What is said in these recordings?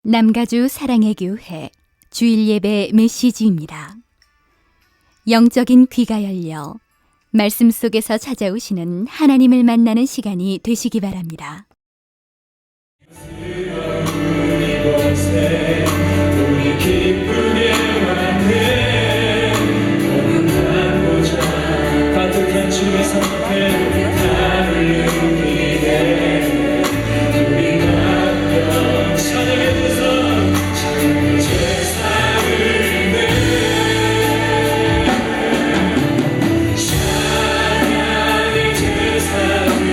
남가주 사랑의 교회 주일 예배 메시지입니다. 영적인 귀가 열려 말씀 속에서 찾아오시는 하나님을 만나는 시간이 되시기 바랍니다. 우리 기쁘게 왔네. 오늘 가보자. 따뜻한 주의 성패 나를 누리네. 우리가 영 찬양의 도성 제사를 내 찬양의 제사를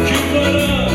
기뻐라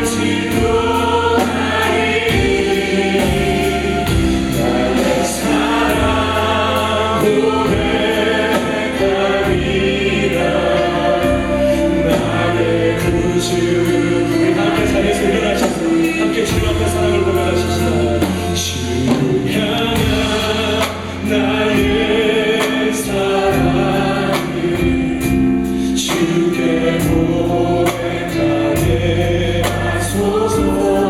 진동하리 나의 사랑 고백하리라 나의 구주 우리 함께 자리에서 일어나셔서 함께 주님 앞에 사랑을 고백하십시다 주를 향한 나의 사랑을 주께 고백하게 하소서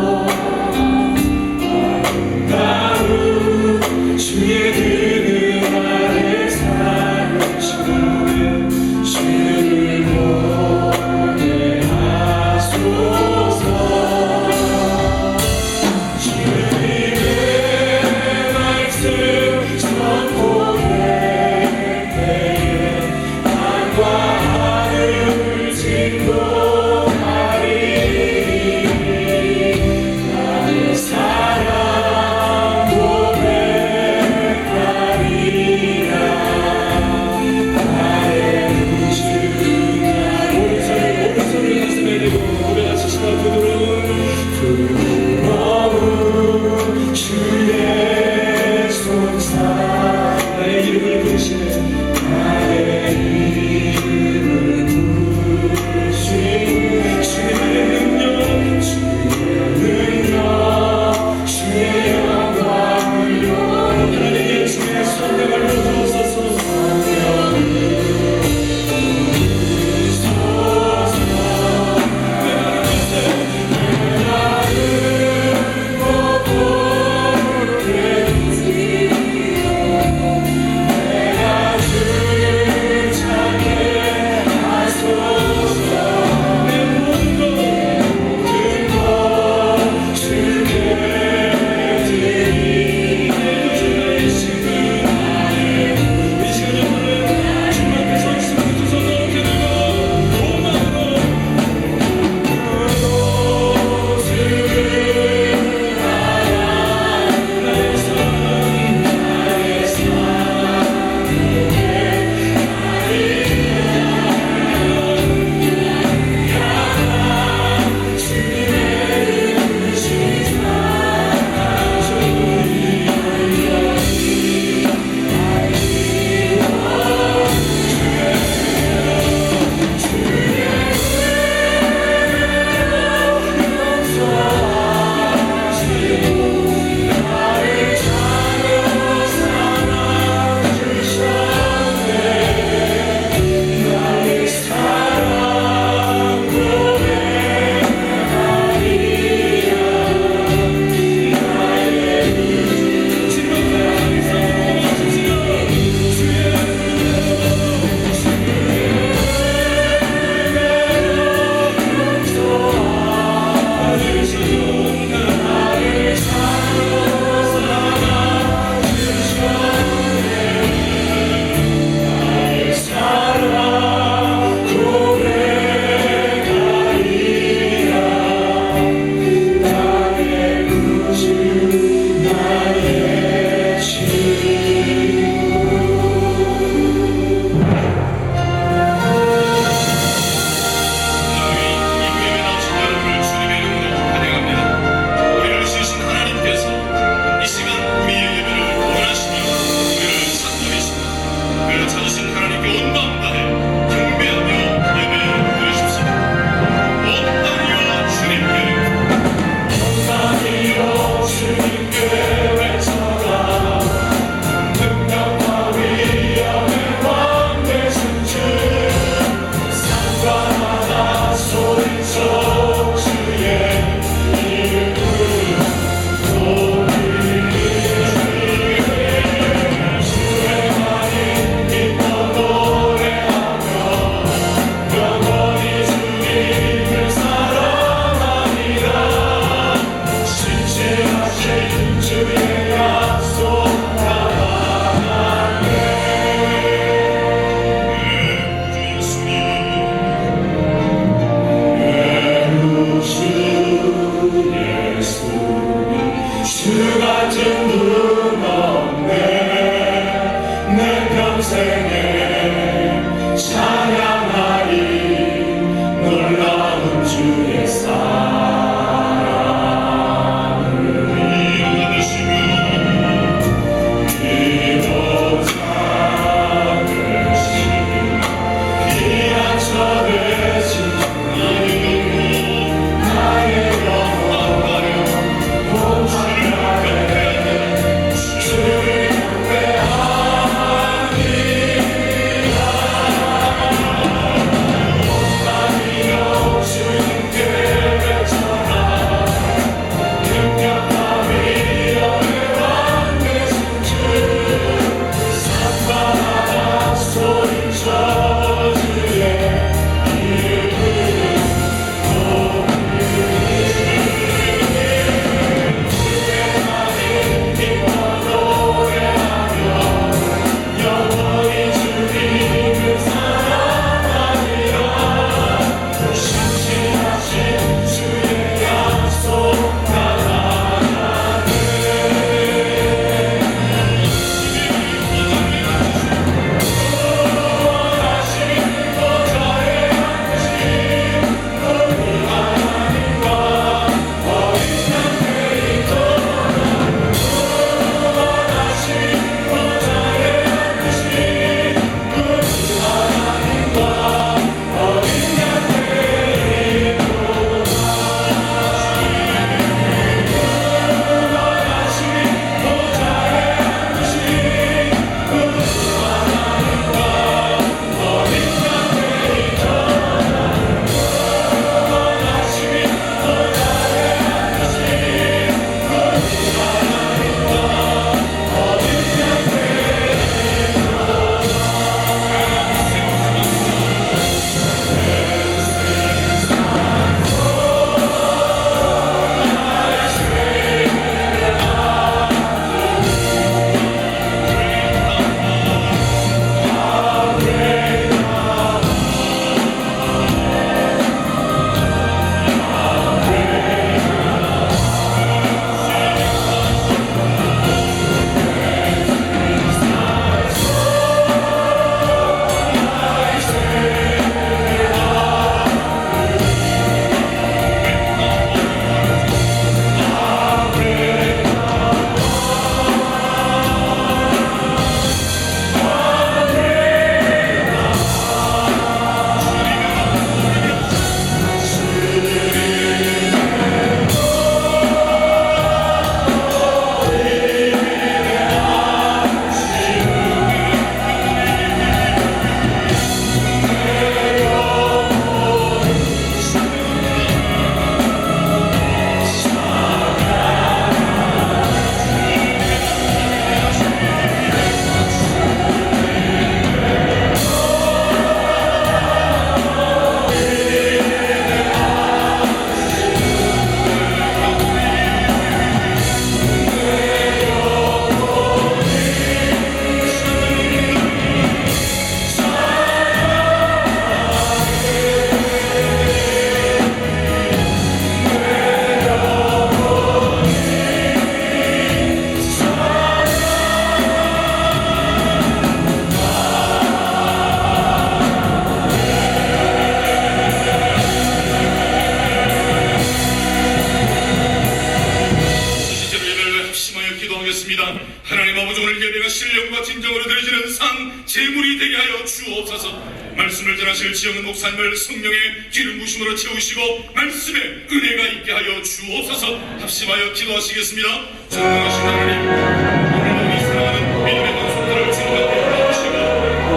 제물이 되게 하여 주옵소서. 말씀을 전하실 지영은 목사님을 성령의 기름 부심으로 채우시고 말씀에 은혜가 있게 하여 주옵소서. 합심하여 기도하시겠습니다. 전능하신 하나님, 오늘도 이 사랑하는 믿음의 동성들을 주님 앞에 주시고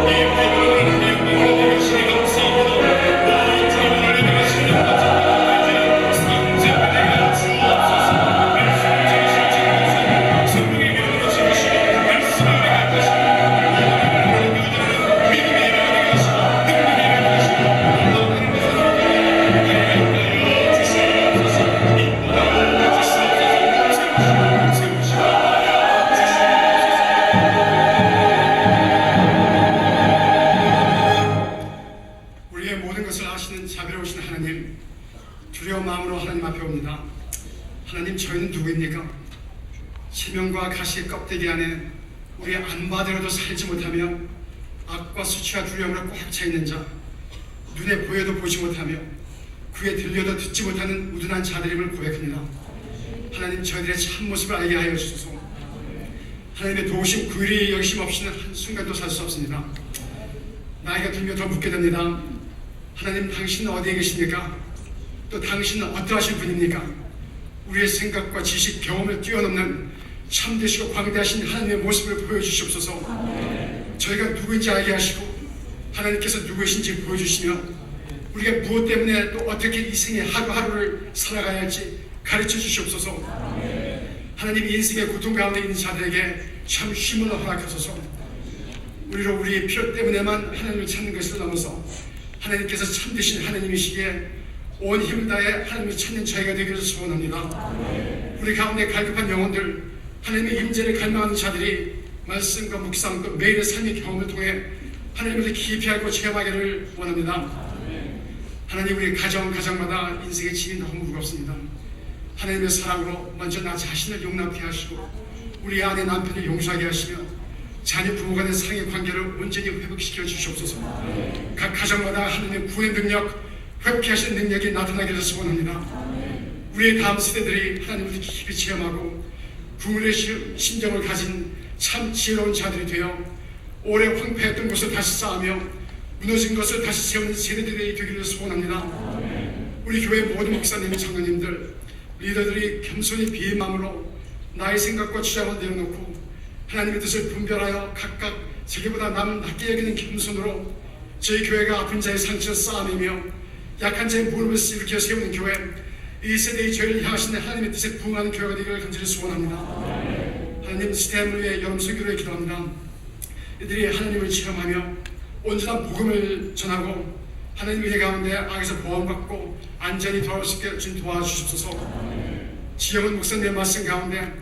이 예배를 하나님의 영광을 드리시니 감사합니다. 오 주님을 예배하시는 같은 상제를 되게 하여 주옵소서. 말씀을 전하실 지영은 성령의 기름으로 채우시고 말씀을 은혜가 하시고 우리의 모든 것을 아시는 자비로우신 하나님, 두려운 마음으로 하나님 앞에 옵니다. 하나님, 저희는 누구입니까? 체면과 가시의 껍데기 안에 우리의 안바대로도 살지 못하며 악과 수치와 두려움으로 꽉 차 있는 자, 눈에 보여도 보지 못하며 귀에 들려도 듣지 못하는 우둔한 자들임을 고백합니다. 하나님, 저희들의 참모습을 알게 하여 주소서. 하나님의 도우심, 긍휼이 여기심 없이는 한순간도 살 수 없습니다. 나이가 들며 더 묻게 됩니다. 하나님, 당신은 어디에 계십니까? 또 당신은 어떠하신 분입니까? 우리의 생각과 지식, 경험을 뛰어넘는 참되시고 광대하신 하나님의 모습을 보여주시옵소서. 저희가 누구인지 알게 하시고 하나님께서 누구이신지 보여주시며 우리가 무엇 때문에 또 어떻게 이 생의 하루하루를 살아가야 할지 가르쳐 주시옵소서. 하나님, 인생의 고통 가운데 있는 자들에게 참 쉼을 허락하소서. 우리로 우리의 필요 때문에만 하나님을 찾는 것을 넘어서 하나님께서 참되신 하나님이시기에 온 힘을 다해 하나님을 찾는 저희가 되기를 소원합니다. 우리 가운데 갈급한 영혼들, 하나님의 임재를 갈망하는 자들이 말씀과 묵상 또 매일의 삶의 경험을 통해 하나님을 깊이 알고 체험하기를 원합니다. 하나님, 우리 가정마다 인생의 짐이 너무 무겁습니다. 하나님의 사랑으로 먼저 나 자신을 용납케 하시고 우리 아내 남편을 용서하게 하시며 자녀 부모 간의 상의 관계를 온전히 회복시켜 주시옵소서. 각 가정마다 하나님의 구의 능력, 회복하시는 능력이 나타나기를 소원합니다. 우리의 다음 세대들이 하나님을 깊이 체험하고 국물의 심정을 가진 참 지혜로운 자들이 되어 오래 황폐했던 것을 다시 쌓으며 무너진 것을 다시 세우는 세대들이 되기를 소원합니다. 우리 교회 모든 목사님, 장로님들, 리더들이 겸손히 비의 마음으로 나의 생각과 주장을 내려놓고 하나님의 뜻을 분별하여 각각 자기보다 남을 낮게 여기는 겸손으로 저희 교회가 아픈 자의 상처를 쌓아내며 약한 자의 무릎을 일으켜 세우는 교회, 이 세대의 저희를 향하시는 하나님의 뜻에 부응하는 교회가 되기를 간절히 소원합니다. 하나님, 시대함을 위해 여름 설교를 기도합니다. 이들이 하나님을 체험하며 온전한 복음을 전하고 하나님의 은혜 가운데 악에서 보호받고 안전히 돌아올 수 있게 좀 도와주십소서. 지영은 목사님의 말씀 가운데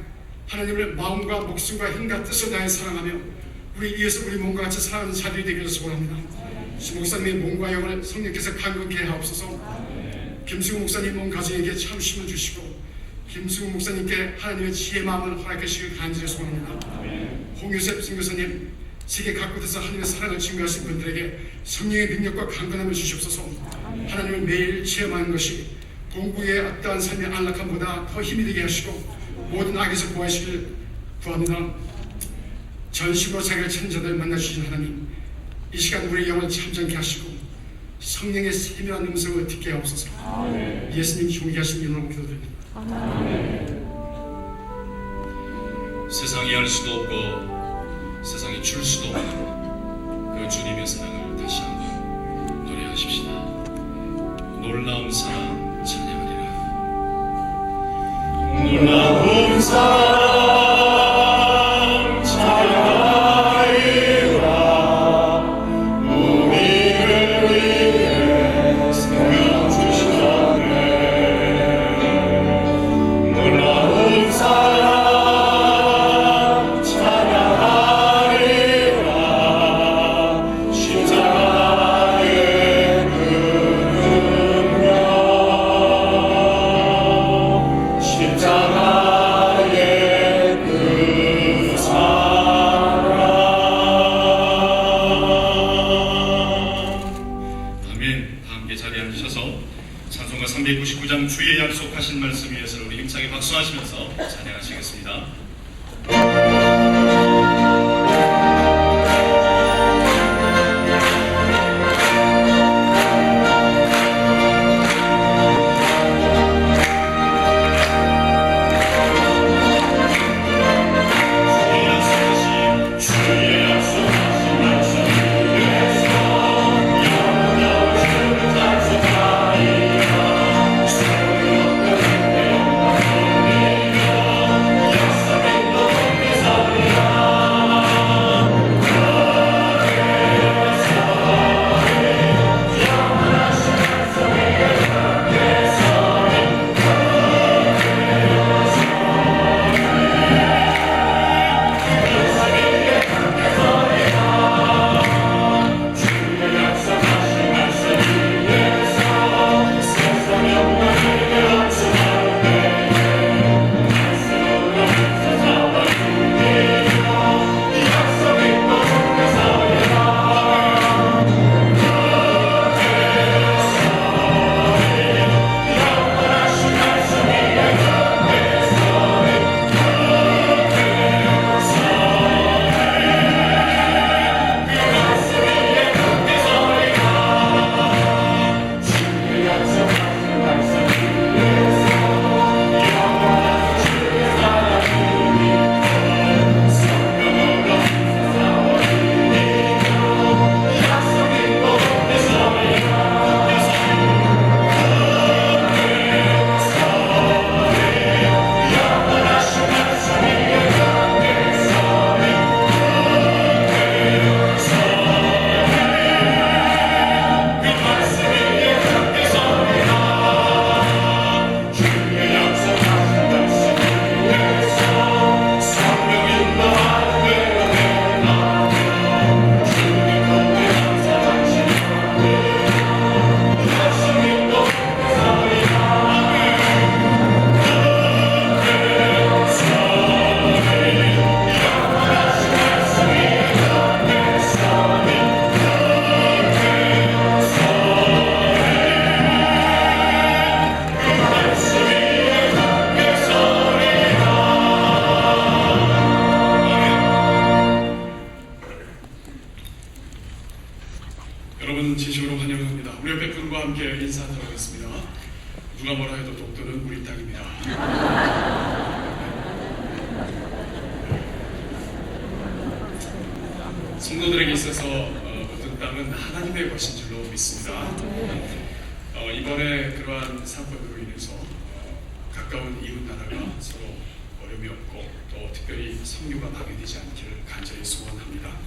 하나님을 마음과 목숨과 힘과 뜻을 다해 사랑하며 우리 이어서 우리 몸과 같이 사랑하는 자들이 되기를 소원합니다. 목사님의 몸과 영을 성령께서 강건케 하옵소서. 김승우 목사님 몸 가정에게 참 힘을 주시고 김승우 목사님께 하나님의 지혜의 마음을 허락하시길 간절히 소원합니다. 홍유셉 선교사님, 세계 각곳에서 하나님의 사랑을 증거하신 분들에게 성령의 능력과 강건함을 주시옵소서. 하나님을 매일 체험하는 것이 공부의 어떠한 삶의 안락함보다 더 힘이 되게 하시고 모든 악에서 구하시길 구합니다. 전심으로 자기를 찾는 자들 만나주신 하나님, 이 시간 우리의 영을 참정케 하시고 성령의 세밀한 음성을 듣게 하옵소서. 예수님 존귀하신 이름으로 기도드립니다. 세상이 알 수도 없고 세상이 줄 수도 없는 그 주님의 사랑을 다시 한번 노래하십시다. 놀라운 사랑 찬양하리라. 놀라운 사랑 찬양하리라. 우리를 위해 생명 주시다네. 놀라운 사랑 찬송가 399장 주의 약속하신 말씀 위해서 우리 힘차게 박수하시면서 찬양하시겠습니다. 성도들에게 있어서 모든 땅은 하나님의 것인 줄로 믿습니다. 이번에 그러한 사건으로 인해서 가까운 이웃 나라가 서로 어려움이 없고 또 특별히 성교가 파괴되지 않기를 간절히 소원합니다.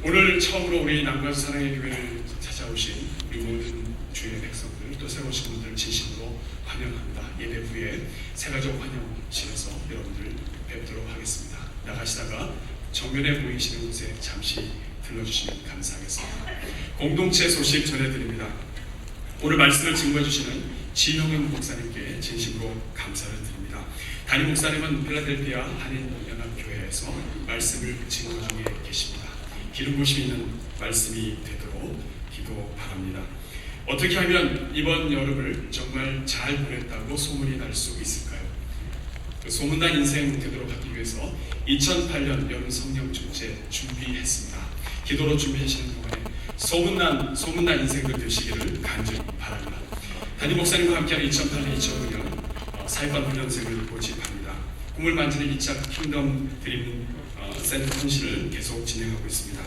오늘 처음으로 우리 남가주 사랑의 교회를 찾아오신 우리 모든 주의 백성들 또 새로 오신 분들 진심으로 환영합니다. 예배 후에 새가족 환영실에서 여러분들 뵙도록 하겠습니다. 나가시다가 정면에 보이시는 곳에 잠시 들러주시면 감사하겠습니다. 공동체 소식 전해드립니다. 오늘 말씀을 증거해 주시는 진영현 목사님께 진심으로 감사를 드립니다. 담임 목사님은 필라델피아 한인연합교회에서 말씀을 증거 중에 계십니다. 기름 부심이 있는 말씀이 되도록 기도 바랍니다. 어떻게 하면 이번 여름을 정말 잘 보냈다고 소문이 날 수 있을까요? 그 소문난 인생 되도록 하기 위해서 2008년 여름 성령 축제 준비했습니다. 기도로 준비하시는 동안에 소문난 인생들 되시기를 간절히 바랍니다. 담임 목사님과 함께하는 2008년, 2009년 사역반 훈련생을 모집합니다. 꿈을 만지는 2차 킹덤 드림 센터 헌신을 계속 진행하고 있습니다.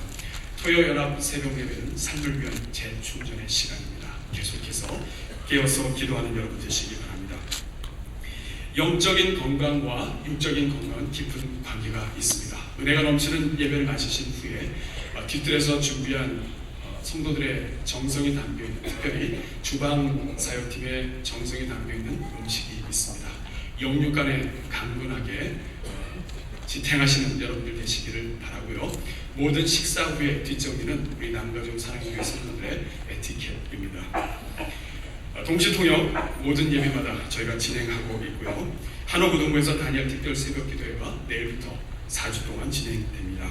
토요연합 새벽 예배는 삶을 위한 재충전의 시간입니다. 계속해서 깨어서 기도하는 여러분 되시기 바랍니다. 영적인 건강과 육적인 건강은 깊은 관계가 있습니다. 은혜가 넘치는 예배를 마치신 후에 뒤뜰에서 준비한 성도들의 정성이 담겨있는, 특별히 주방 사역팀의 정성이 담겨있는 음식이 있습니다. 영육 간에 강건하게 지탱하시는 여러분들 되시기를 바라고요. 모든 식사 후에 뒷정리는 우리 남가족 사랑교회 성도들의 에티켓입니다. 동시통역 모든 예배마다 저희가 진행하고 있고요. 한옥우동부에서 다니엘 특별 새벽 기도회가 내일부터 4주 동안 진행됩니다.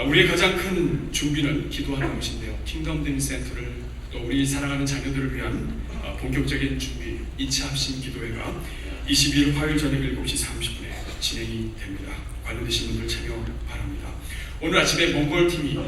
우리의 가장 큰 준비는 기도하는 것인데요. 킹덤 드림 센터를 또 우리 사랑하는 자녀들을 위한 본격적인 준비 2차 합심 기도회가 22일 화요일 저녁 7시 30분에 진행이 됩니다. 관련되신 분들 참여 바랍니다. 오늘 아침에 몽골팀이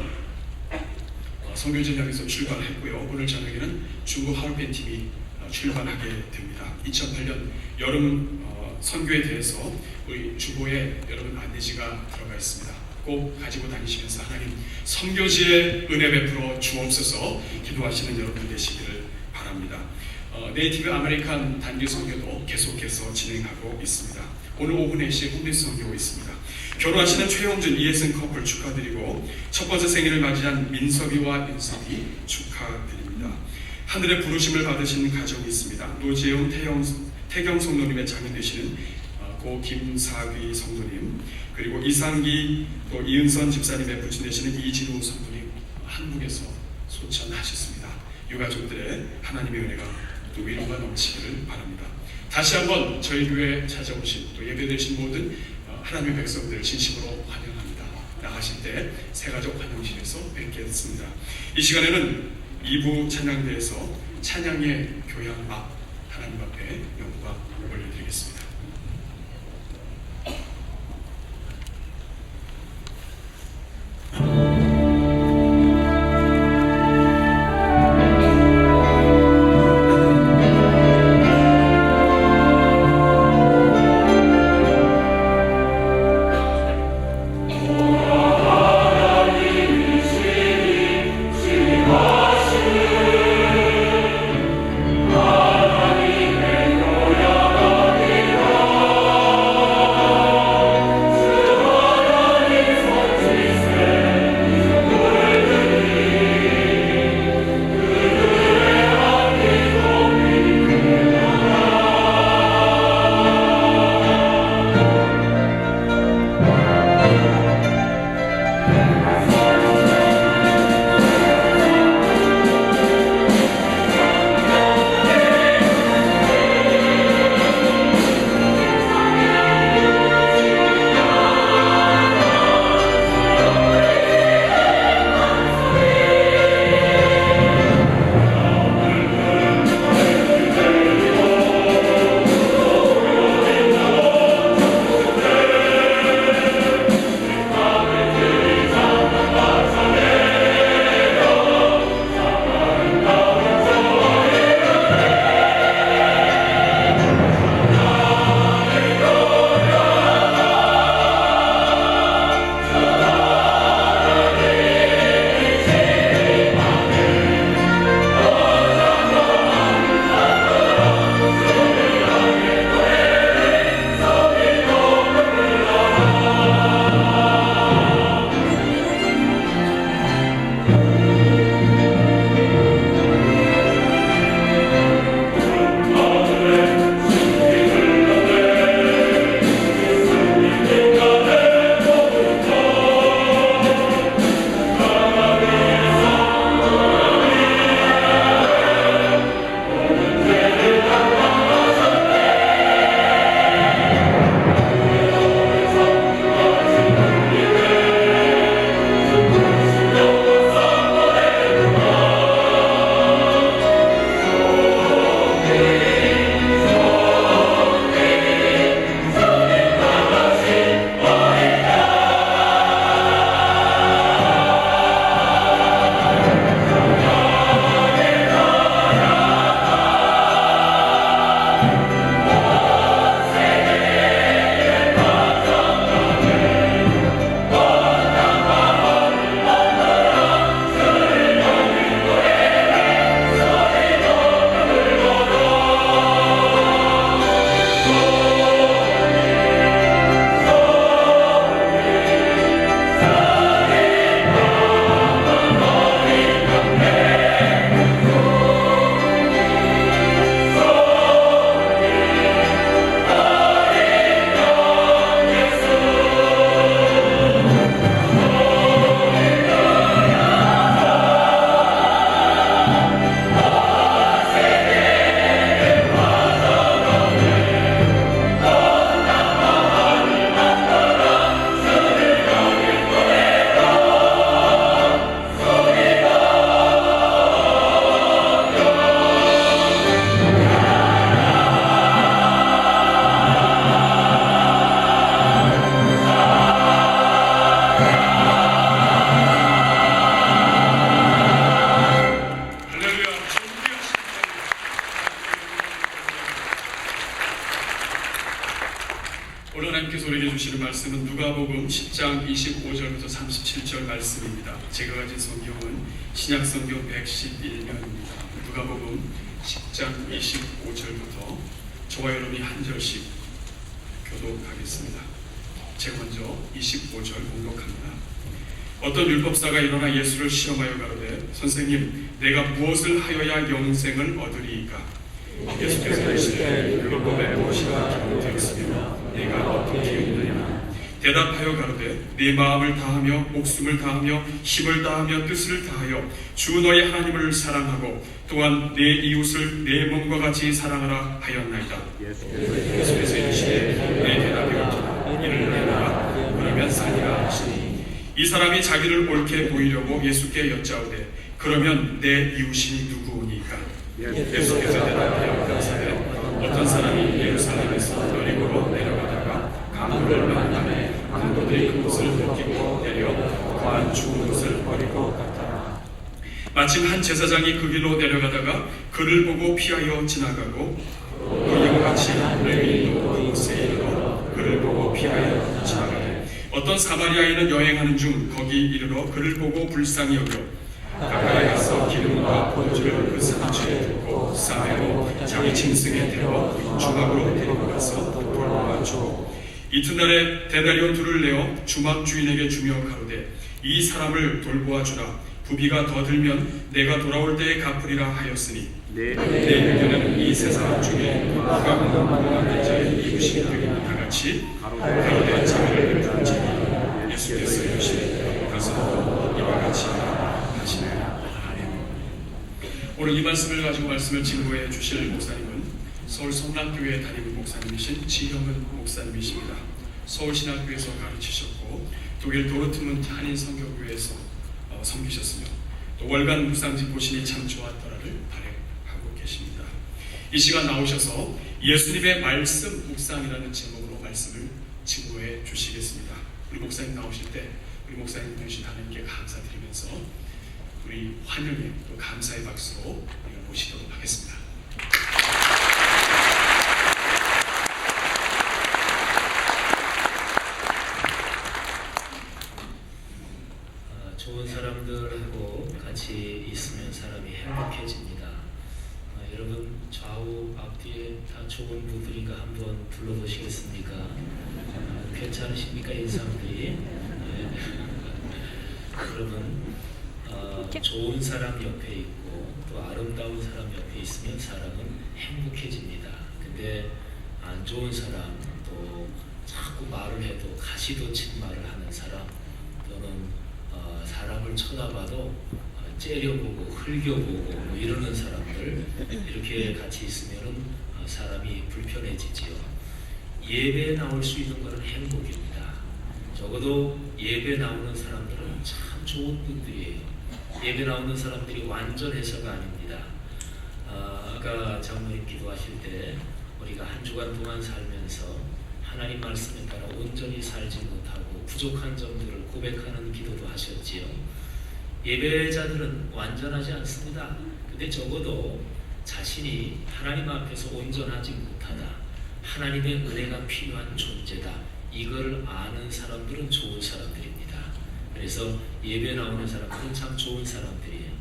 성교전역에서 출발했고요. 오늘 저녁에는 중국 하얼빈 팀이 출발하게 됩니다. 2008년 여름 선교에 대해서 우리 주보에 여러분 안내지가 들어가 있습니다. 꼭 가지고 다니시면서 하나님 선교지에 은혜 베풀어 주옵소서 기도하시는 여러분 되시기를 바랍니다. 네이티브 아메리칸 단기 선교도 계속해서 진행하고 있습니다. 오늘 오후 4시에 홈리스 선교가 있습니다. 결혼하시는 최용준, 이혜승 커플 축하드리고 첫 번째 생일을 맞이한 민석이와 윤석이 축하드립니다. 하늘의 부르심을 받으신 가정이 있습니다. 노재용, 태경 성도님의 자녀 되시는 고 김사귀 성도님, 그리고 이상기 또 이은선 집사님의 부친 되시는 이진우 성도님 한국에서 소천하셨습니다. 유가족들의 하나님의 은혜가 또 위로가 넘치기를 바랍니다. 다시 한번 저희 교회에 찾아오신 또 예배되신 모든 하나님의 백성들 진심으로 환영합니다. 나가실 때 새가족 환영실에서 뵙겠습니다. 이 시간에는 2부 찬양대에서 찬양의 교양 앞 하나님 앞에 영광 올려드리겠습니다. 하나님의 교양 오늘 하나님께서 우리에게 주시는 말씀은 누가복음 10장 25절부터 37절 말씀입니다. 제가 가진 성경은 신약성경 111면입니다. 누가복음 10장 25절부터 저와 여러분이 한 절씩 교독하겠습니다. 제가 먼저 25절 공독합니다. 어떤 율법사가 일어나 예수를 시험하여 가로되 선생님, 내가 무엇을 하여야 영생을 얻으리이까? 예수께서 이르시되 율법에 무엇이가 기록되었으며 내가 어떻게 읽느냐? 대답하여 가로되 네 마음을 다하며 목숨을 다하며 힘을 다하며 뜻을 다하여 주 너의 하나님을 사랑하고 또한 내 이웃을 내 몸과 같이 사랑하라 하였나이다. 예수께서 이르시되 내 대답이 옳도다. 이를 내라 그러면 살리라 하시니 이 사람이 자기를 옳게 보이려고 예수께 여짜오되 그러면 내 이웃이 누구오니까? 예수께서 대답하여 가로되 어떤 사람이 예루살렘에서 여리고로 내려가다가 강도를 만나매 강도들이 그곳을 벗기고 내려 거한 죽은 것을 버리고 갔더라. 마침 한 제사장이 그 길로 내려가다가 그를 보고 피하여 지나가고 또 이와 같이 레위인도 그곳에 이르러 그를 보고 피하여 지나가되 어떤 사마리아인은 여행하는 중 거기 이르러 그를 보고 불쌍히 여겨 가까이 가서 기름과 포도주를 그 상처에 붓고 싸매고 자기 짐승에 태워 주막으로 데리고 가서 돌보아 주고 이튿날에 데나리온 둘을 내어 주막 주인에게 주며 가로되 이 사람을 돌보아 주라. 부비가 더 들면 내가 돌아올 때에 갚으리라 하였으니 내 의견에는 이 세 사람 중에 누가 공동한 자의 이웃이 되겠나 같이 가로되 자기를 들은지니 예수께서 이르시되 가서 이와 같이 오늘 이 말씀을 가지고 말씀을 증거해 주실 목사님은 서울 성락교회 담임 목사님이신 지형은 목사님이십니다. 서울신학교에서 가르치셨고 독일 도르트문트 한인선교교회에서 섬기셨으며 또 월간 묵상집 보시니 참 좋았더라를 발행하고 계십니다. 이 시간 나오셔서 예수님의 말씀 묵상이라는 제목으로 말씀을 증거해 주시겠습니다. 우리 목사님 나오실 때 우리 목사님 되신 하나님께 감사드리면서 우리 환영의 또 감사의 박수로 모시도록 하겠습니다. 좋은 사람들하고 같이 있으면 사람이 행복해집니다. 여러분 좌우 앞뒤에 다 좋은 분들인가 한번 불러보시겠습니까? 괜찮으십니까 인상들이? 그러면 좋은 사람 옆에 있고 또 아름다운 사람 옆에 있으면 사람은 행복해집니다. 근데 안 좋은 사람, 또 자꾸 말을 해도 가시돋친 말을 하는 사람, 또는 사람을 쳐다봐도 째려보고 흘겨보고 뭐 이러는 사람들, 이렇게 같이 있으면 사람이 불편해지지요. 예배에 나올 수 있는 것은 행복입니다. 적어도 예배 나오는 사람들은 참 좋은 분들이에요. 예배 나오는 사람들이 완전해서가 아닙니다. 아까 장로님 기도하실 때 우리가 한 주간 동안 살면서 하나님 말씀에 따라 온전히 살지 못하고 부족한 점들을 고백하는 기도도 하셨지요. 예배자들은 완전하지 않습니다. 근데 적어도 자신이 하나님 앞에서 온전하지 못하다, 하나님의 은혜가 필요한 존재다, 이걸 아는 사람들은 좋은 사람들입니다. 그래서 예배 나오는 사람들은 참 좋은 사람들이에요.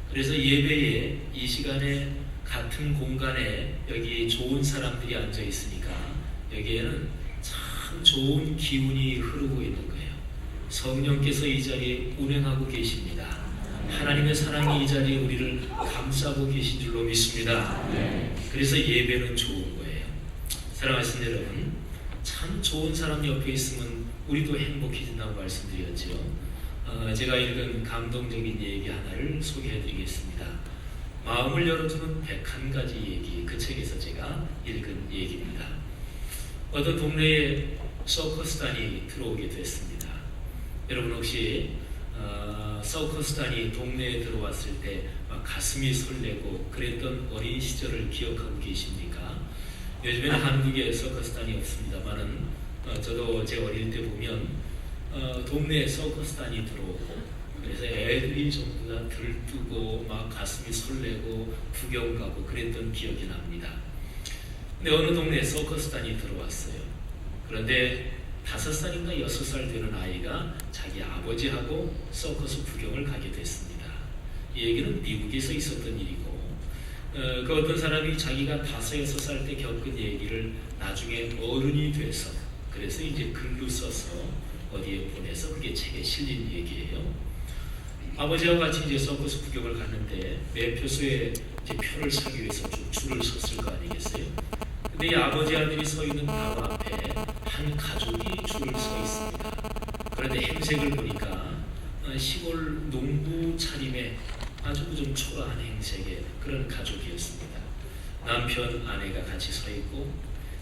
그래서 예배에 이 시간에 같은 공간에 여기 좋은 사람들이 앉아 있으니까 여기에는 참 좋은 기운이 흐르고 있는 거예요. 성령께서 이 자리에 운행하고 계십니다. 하나님의 사랑이 이 자리에 우리를 감싸고 계신 줄로 믿습니다. 그래서 예배는 좋은 거예요. 사랑하시는 여러분, 참 좋은 사람 옆에 있으면 우리도 행복해진다고 말씀드렸죠. 제가 읽은 감동적인 얘기 하나를 소개해드리겠습니다. 마음을 열어주는 101가지 얘기, 그 책에서 제가 읽은 얘기입니다. 어떤 동네에 서커스단이 들어오게 됐습니다. 여러분 혹시 서커스단이 동네에 들어왔을 때 막 가슴이 설레고 그랬던 어린 시절을 기억하고 계십니까? 요즘에는 한국에 서커스단이 없습니다만은 저도 제 어릴 때 보면 동네에 서커스단이 들어오고 그래서 애들이 전부 다 들뜨고 막 가슴이 설레고 구경 가고 그랬던 기억이 납니다. 근데 어느 동네에 서커스단이 들어왔어요. 그런데 5살인가 6살 되는 아이가 자기 아버지하고 서커스 구경을 가게 됐습니다. 이 얘기는 미국에서 있었던 일이고 그 어떤 사람이 자기가 5, 6살 때 겪은 얘기를 나중에 어른이 돼서 그래서 이제 글로 써서 어디에 보내서 그게 책에 실린 얘기예요. 아버지와 같이 이제 서커스 구경을 갔는데 매표소에 이제 표를 사기 위해서 쭉 줄을 섰을 거 아니겠어요? 근데 이 아버지 아들이 서 있는 바로 앞에 한 가족이 줄을 서 있습니다. 그런데 행색을 보니까 시골 농부 차림의 아주 좀 초라한 행색의 그런 가족이었습니다. 남편, 아내가 같이 서 있고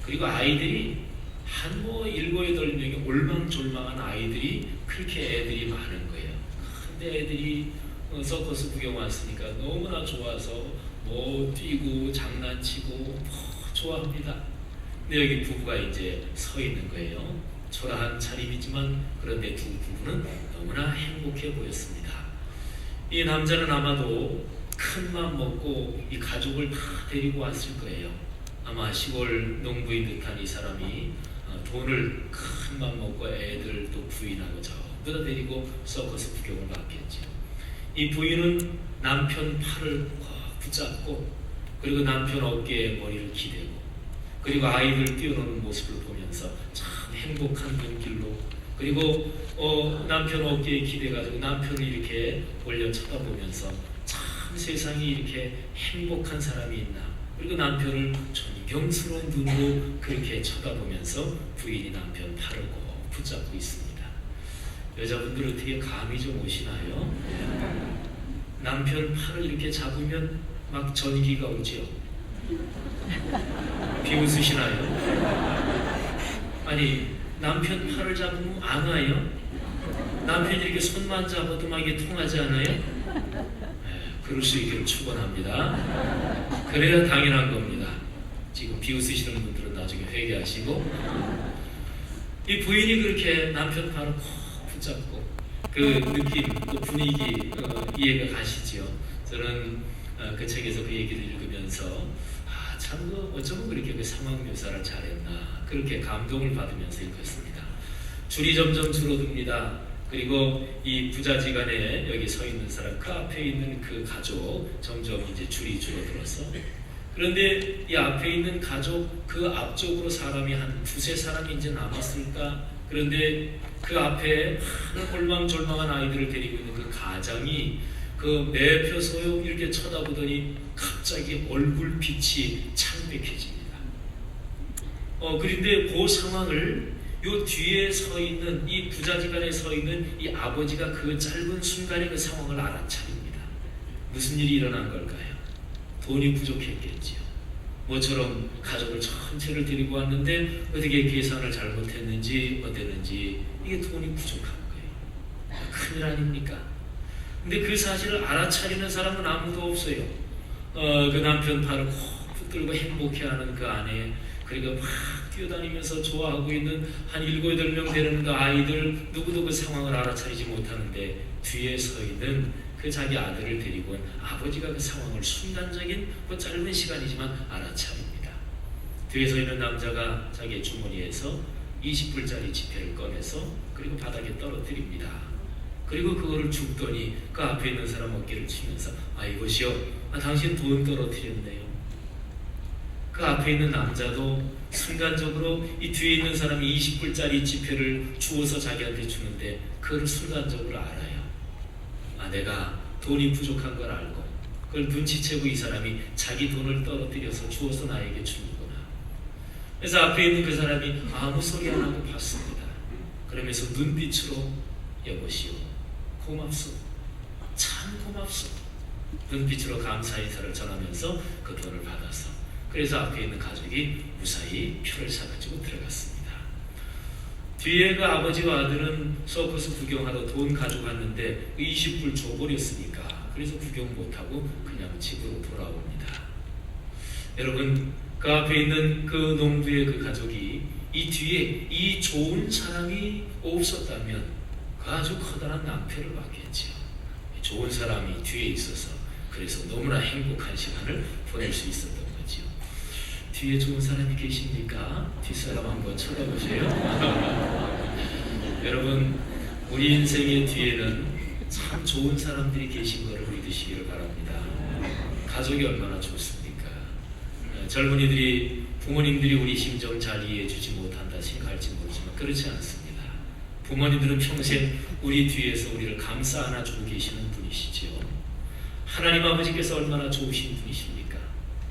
그리고 아이들이 한 7, 8명의 올망졸망한 아이들이 그렇게 애들이 많은 거예요. 근데 애들이 서커스 구경 왔으니까 너무나 좋아서 뭐 뛰고 장난치고 좋아합니다. 근데 여기 부부가 이제 서 있는 거예요. 초라한 차림이지만 그런데 두 부부는 너무나 행복해 보였습니다. 이 남자는 아마도 큰 맘 먹고 이 가족을 다 데리고 왔을 거예요. 아마 시골 농부인 듯한 이 사람이 돈을 큰 맘 먹고 애들 또 부인하고 전부 다 데리고 서커스 구경을 갔겠죠. 이 부인은 남편 팔을 꽉 붙잡고 그리고 남편 어깨에 머리를 기대고 그리고 아이들 뛰어노는 모습을 보면서 참 행복한 눈길로 그리고 남편 어깨에 기대가지고 남편을 이렇게 올려 쳐다보면서 참 세상에 이렇게 행복한 사람이 있나 그리고 남편을 존경스러운 눈으로 그렇게 쳐다보면서 부인이 남편 팔을 꼭 붙잡고 있습니다. 여자분들 어떻게 감이 좀 오시나요? 남편 팔을 이렇게 잡으면 막 전기가 오죠. 비웃으시나요? 아니 남편 팔을 잡으면 안 와요? 남편이 이렇게 손만 잡아도 막 이게 통하지 않아요? 그럴 수 있기를 축원합니다. 그래야 당연한 겁니다. 지금 비웃으시는 분들은 나중에 회개하시고 이 부인이 그렇게 남편 팔을 콕 붙잡고 그 느낌, 그 분위기 이해가 가시죠? 저는 그 책에서 그 얘기를 읽으면서 참 어쩌면 그렇게 그 상황 묘사를 잘했나 그렇게 감동을 받으면서 읽었습니다. 줄이 점점 줄어듭니다. 그리고 이 부자지간에 여기 서 있는 사람 그 앞에 있는 그 가족 점점 이제 줄이 줄어들어서 그런데 이 앞에 있는 가족 그 앞쪽으로 사람이 한 2, 3사람이 이제 남았을까 그런데 그 앞에 하는 올망졸망한 아이들을 데리고 있는 그 가장이 그 매표 소용 이렇게 쳐다보더니 갑자기 얼굴빛이 창백해집니다. 그런데 그 상황을 요 뒤에 서 있는 이 부자지간에 서 있는 이 아버지가 그 짧은 순간에 그 상황을 알아차립니다. 무슨 일이 일어난 걸까요? 돈이 부족했겠지요. 모처럼 가족을 전체를 데리고 왔는데 어떻게 계산을 잘못했는지 어땠는지 이게 돈이 부족한 거예요. 큰일 아닙니까? 근데 그 사실을 알아차리는 사람은 아무도 없어요. 그 남편 팔을 콕 붙들고 행복해하는 그 아내 그리고 막 뛰어다니면서 좋아하고 있는 한 7, 8명 되는 그 아이들 누구도 그 상황을 알아차리지 못하는데 뒤에 서 있는 그 자기 아들을 데리고 온 아버지가 그 상황을 순간적인 그 짧은 시간이지만 알아차립니다. 뒤에 서 있는 남자가 자기의 주머니에서 20불짜리 지폐를 꺼내서 그리고 바닥에 떨어뜨립니다. 그리고 그거를 줍더니 그 앞에 있는 사람 어깨를 치면서 이것이요, 당신 돈 떨어뜨렸네요. 그 앞에 있는 남자도 순간적으로 이 뒤에 있는 사람이 20불짜리 지폐를 주워서 자기한테 주는데 그걸 순간적으로 알아요. 내가 돈이 부족한 걸 알고 그걸 눈치채고 이 사람이 자기 돈을 떨어뜨려서 주워서 나에게 주는구나. 그래서 앞에 있는 그 사람이 아무 소리 안 하고 봤습니다. 그러면서 눈빛으로 여보시오, 고맙소, 참 고맙소, 눈빛으로 감사 인사를 전하면서 그 돈을 받아서 그래서 앞에 있는 가족이 무사히 표를 사가지고 들어갔습니다. 뒤에 그 아버지와 아들은 서커스 구경하러 돈 가져갔는데 20불 줘버렸으니까 그래서 구경 못하고 그냥 집으로 돌아옵니다. 여러분, 그 앞에 있는 그 농부의 그 가족이 이 뒤에 이 좋은 사람이 없었다면 그 아주 커다란 낭패를 받겠죠. 좋은 사람이 뒤에 있어서 그래서 너무나 행복한 시간을 보낼 수 있었던 거죠. 뒤에 좋은 사람이 계십니까? 뒷사람 한번 쳐다보세요. 여러분, 우리 인생의 뒤에는 참 좋은 사람들이 계신 것을 믿으시기를 바랍니다. 가족이 얼마나 좋습니까? 젊은이들이, 부모님들이 우리 심정 잘 이해해 주지 못한다 생각할지 모르지만 그렇지 않습니다. 부모님들은 평생 우리 뒤에서 우리를 감싸 안아주고 계시는 분이시지요. 하나님 아버지께서 얼마나 좋으신 분이십니까?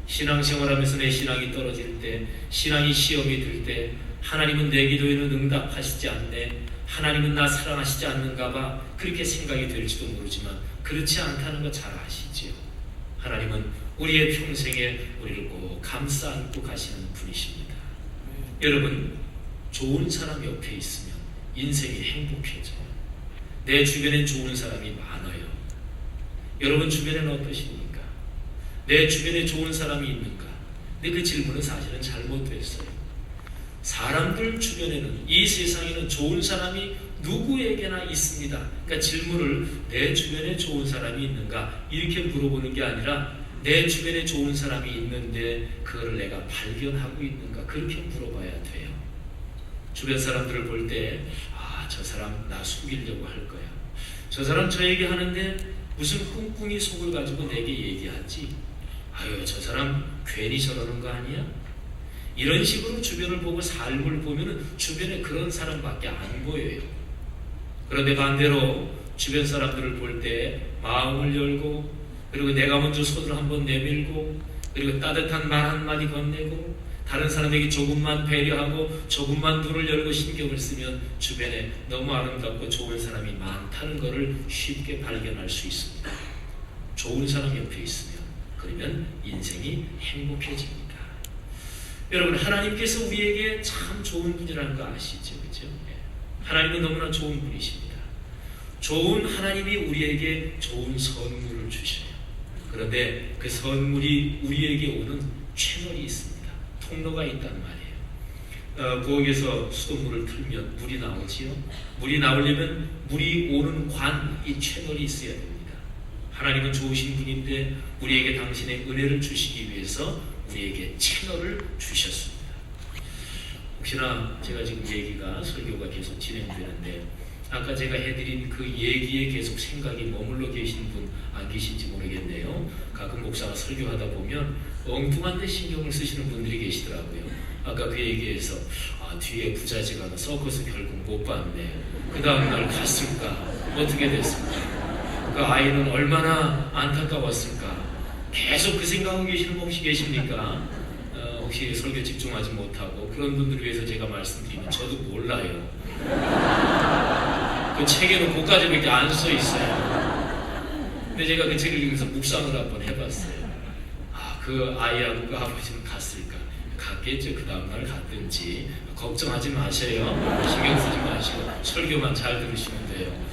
신앙생활하면서 내 신앙이 떨어질 때, 신앙이 시험이 들 때 하나님은 내 기도에는 응답하시지 않네, 하나님은 나 사랑하시지 않는가 봐, 그렇게 생각이 될지도 모르지만 그렇지 않다는 거 잘 아시지요. 하나님은 우리의 평생에 우리를 꼭 감싸 안고 가시는 분이십니다. 여러분, 좋은 사람 옆에 있으면 인생이 행복해져요. 내 주변엔 좋은 사람이 많아요. 여러분 주변에는 어떠십니까? 내 주변에 좋은 사람이 있는가? 근데 그 질문은 사실은 잘못됐어요. 사람들 주변에는, 이 세상에는 좋은 사람이 누구에게나 있습니다. 그러니까 질문을 내 주변에 좋은 사람이 있는가 이렇게 물어보는 게 아니라 내 주변에 좋은 사람이 있는데 그거를 내가 발견하고 있는가 그렇게 물어봐야 돼요. 주변 사람들을 볼 때 저 사람 나 속이려고 할 거야. 저 사람 저 얘기하는데 무슨 꿍꿍이 속을 가지고 내게 얘기하지? 아유, 저 사람 괜히 저러는 거 아니야? 이런 식으로 주변을 보고 삶을 보면은 주변에 그런 사람밖에 안 보여요. 그런데 반대로 주변 사람들을 볼 때 마음을 열고, 그리고 내가 먼저 손을 한번 내밀고, 그리고 따뜻한 말 한마디 건네고, 다른 사람에게 조금만 배려하고 조금만 눈을 열고 신경을 쓰면 주변에 너무 아름답고 좋은 사람이 많다는 것을 쉽게 발견할 수 있습니다. 좋은 사람 옆에 있으면 그러면 인생이 행복해집니다. 여러분, 하나님께서 우리에게 참 좋은 분이라는 거 아시죠? 그렇죠? 하나님은 너무나 좋은 분이십니다. 좋은 하나님이 우리에게 좋은 선물을 주셔요. 그런데 그 선물이 우리에게 오는 채널이 있습니다. 통로가 있단 말이에요. 부엌에서 수돗물을 틀면 물이 나오지요. 물이 나오려면 물이 오는 관, 이 채널이 있어야 됩니다. 하나님은 좋으신 분인데 우리에게 당신의 은혜를 주시기 위해서 우리에게 채널을 주셨습니다. 혹시나 제가 지금 얘기가, 설교가 계속 진행되는데 아까 제가 해드린 그 얘기에 계속 생각이 머물러 계신 분 안 계신지 모르겠네요. 가끔 목사가 설교하다 보면 엉뚱한 데 신경을 쓰시는 분들이 계시더라고요. 아까 그 얘기에서 뒤에 부자지간은 서커스 결국 못 봤네. 그 다음날 갔을까? 어떻게 됐을까? 그 아이는 얼마나 안타까웠을까? 계속 그 생각하고 계시는 분 혹시 계십니까? 혹시 설교 집중하지 못하고 그런 분들을 위해서 제가 말씀드리면 저도 몰라요. 그 책에는 그까지밖에 안 써 있어요. 근데 제가 그 책을 읽으면서 묵상을 한번 해봤어요. 그 아이하고 그 아버지는 갔을까? 갔겠죠. 그 다음날 갔든지. 걱정하지 마세요. 신경 쓰지 마시고 설교만 잘 들으시면 돼요.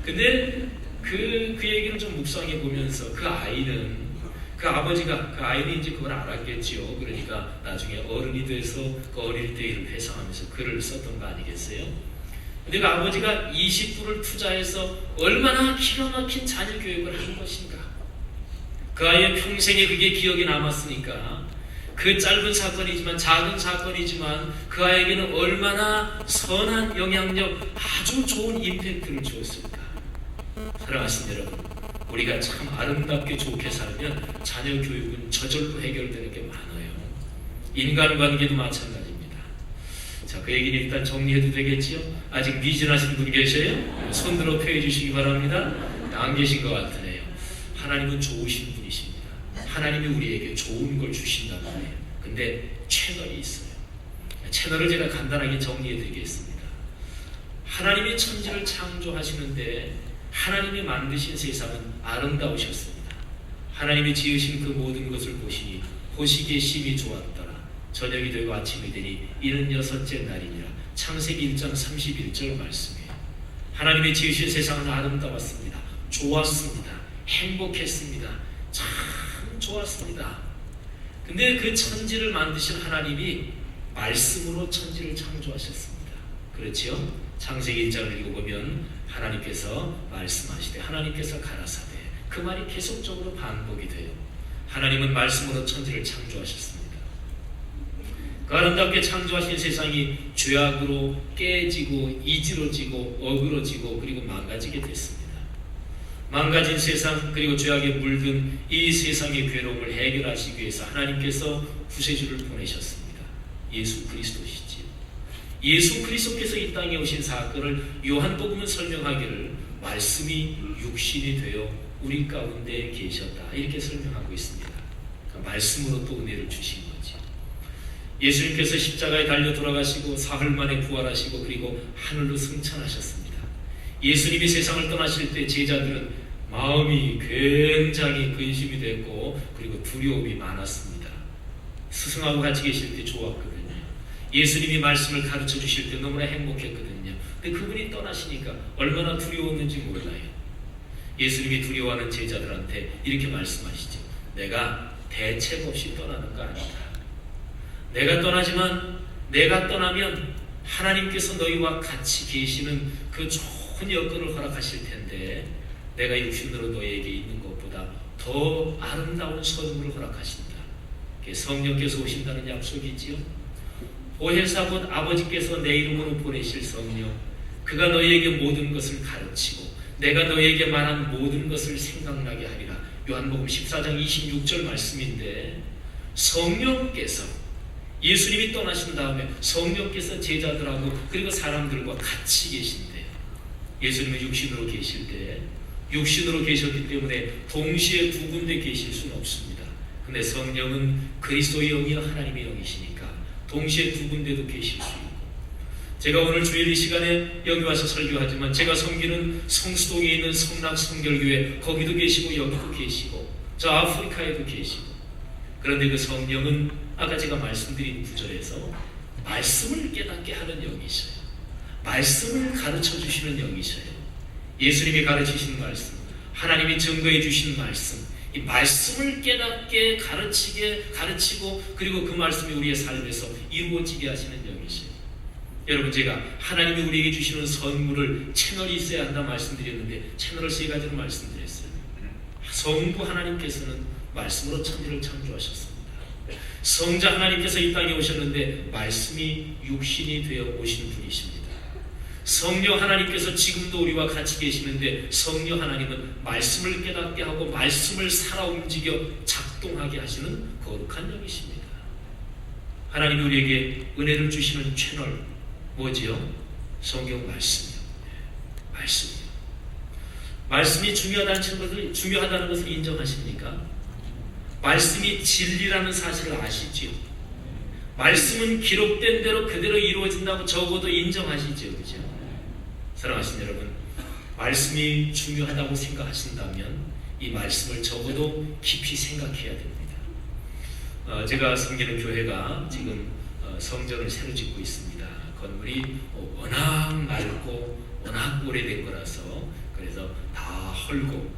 근데 그 얘기를 좀 묵상해 보면서 그 아이는, 그 아버지가, 그 아이는 이제 그걸 알았겠지요. 그러니까 나중에 어른이 돼서 그 어릴 때 일을 회상하면서 글을 썼던 거 아니겠어요? 근데 그 아버지가 20불을 투자해서 얼마나 기가 막힌 자녀 교육을 한 것인가. 그 아이의 평생에 그게 기억이 남았으니까 그 짧은 사건이지만, 작은 사건이지만 그 아이에게는 얼마나 선한 영향력, 아주 좋은 임팩트를 주었을까. 사랑하신 여러분, 우리가 참 아름답게 좋게 살면 자녀 교육은 저절로 해결되는 게 많아요. 인간관계도 마찬가지입니다. 자, 그 얘기는 일단 정리해도 되겠지요? 아직 미진하신 분 계세요? 손들어 펴해 주시기 바랍니다. 안 계신 것 같으네요. 하나님은 좋으신 분이십니다. 하나님이 우리에게 좋은 걸 주신단 말이에요. 근데 채널이 있어요. 채널을 제가 간단하게 정리해 드리겠습니다. 하나님이 천지를 창조하시는데 하나님이 만드신 세상은 아름다우셨습니다. 하나님이 지으신 그 모든 것을 보시니 보시기에 심히 좋았더라. 저녁이 되고 아침이 되니 이는 여섯째 날이니라. 창세기 1장 31절 말씀이에요. 하나님이 지으신 세상은 아름다웠습니다. 좋았습니다. 행복했습니다. 참 좋았습니다. 근데 그 천지를 만드신 하나님이 말씀으로 천지를 창조하셨습니다. 그렇지요? 창세기 1장을 읽어보면 하나님께서 말씀하시되 하나님께서 가라사대, 그 말이 계속적으로 반복이 돼요. 하나님은 말씀으로 천지를 창조하셨습니다. 그 아름답게 창조하신 세상이 죄악으로 깨지고 이지러지고 어그러지고 그리고 망가지게 됐습니다. 망가진 세상 그리고 죄악에 물든 이 세상의 괴로움을 해결하시기 위해서 하나님께서 구세주를 보내셨습니다. 예수 그리스도시지요. 예수 그리스도께서 이 땅에 오신 사건을 요한복음은 설명하기를 말씀이 육신이 되어 우리 가운데 계셨다 이렇게 설명하고 있습니다. 그러니까 말씀으로 또 은혜를 주신 거죠. 예수님께서 십자가에 달려 돌아가시고 사흘 만에 부활하시고 그리고 하늘로 승천하셨습니다. 예수님이 세상을 떠나실 때 제자들은 마음이 굉장히 근심이 됐고 그리고 두려움이 많았습니다. 스승하고 같이 계실 때 좋았거든요. 예수님이 말씀을 가르쳐 주실 때 너무나 행복했거든요. 근데 그분이 떠나시니까 얼마나 두려웠는지 몰라요. 예수님이 두려워하는 제자들한테 이렇게 말씀하시죠. 내가 대책 없이 떠나는 거 아니다. 내가 떠나지만 내가 떠나면 하나님께서 너희와 같이 계시는 그 좋은 여건을 허락하실 텐데 내가 육신으로 너희에게 있는 것보다 더 아름다운 선물을 허락하신다. 그게 성령께서 오신다는 약속이지요. 보혜사 곧 아버지께서 내 이름으로 보내실 성령, 그가 너희에게 모든 것을 가르치고 내가 너희에게 말한 모든 것을 생각나게 하리라. 요한복음 14장 26절 말씀인데 성령께서 예수님이 떠나신 다음에 성령께서 제자들하고 그리고 사람들과 같이 계신대요. 예수님은 육신으로 계실 때 육신으로 계셨기 때문에 동시에 두 군데 계실 수는 없습니다. 근데 성령은 그리스도의 영이요 하나님의 영이시니까 동시에 두 군데도 계실 수 있고, 제가 오늘 주일 이 시간에 여기 와서 설교하지만 제가 섬기는 성수동에 있는 성락 성결교회 거기도 계시고 여기도 계시고 저 아프리카에도 계시고, 그런데 그 성령은 아까 제가 말씀드린 구절에서 말씀을 깨닫게 하는 영이셔요. 말씀을 가르쳐 주시는 영이셔요. 예수님이 가르치신 말씀, 하나님이 증거해 주신 말씀, 이 말씀을 깨닫게 가르치고 그리고 그 말씀이 우리의 삶에서 이루어지게 하시는 영이셔요. 여러분, 제가 하나님이 우리에게 주시는 선물을 채널이 있어야 한다 말씀드렸는데 채널을 3가지로 말씀드렸어요. 성부 하나님께서는 말씀으로 천지를 창조하셨습니다. 성자 하나님께서 이 땅에 오셨는데 말씀이 육신이 되어 오신 분이십니다. 성령 하나님께서 지금도 우리와 같이 계시는데 성령 하나님은 말씀을 깨닫게 하고 말씀을 살아 움직여 작동하게 하시는 거룩한 영이십니다. 하나님이 우리에게 은혜를 주시는 채널 뭐지요? 성경 말씀이요. 말씀이요. 말씀이 중요하다는 것을 인정하십니까? 말씀이 진리라는 사실을 아시지요? 말씀은 기록된 대로 그대로 이루어진다고 적어도 인정하시죠, 그죠? 사랑하신 여러분, 말씀이 중요하다고 생각하신다면 이 말씀을 적어도 깊이 생각해야 됩니다. 제가 섬기는 교회가 지금 성전을 새로 짓고 있습니다. 건물이 워낙 낡고 워낙 오래된 거라서 그래서 다 헐고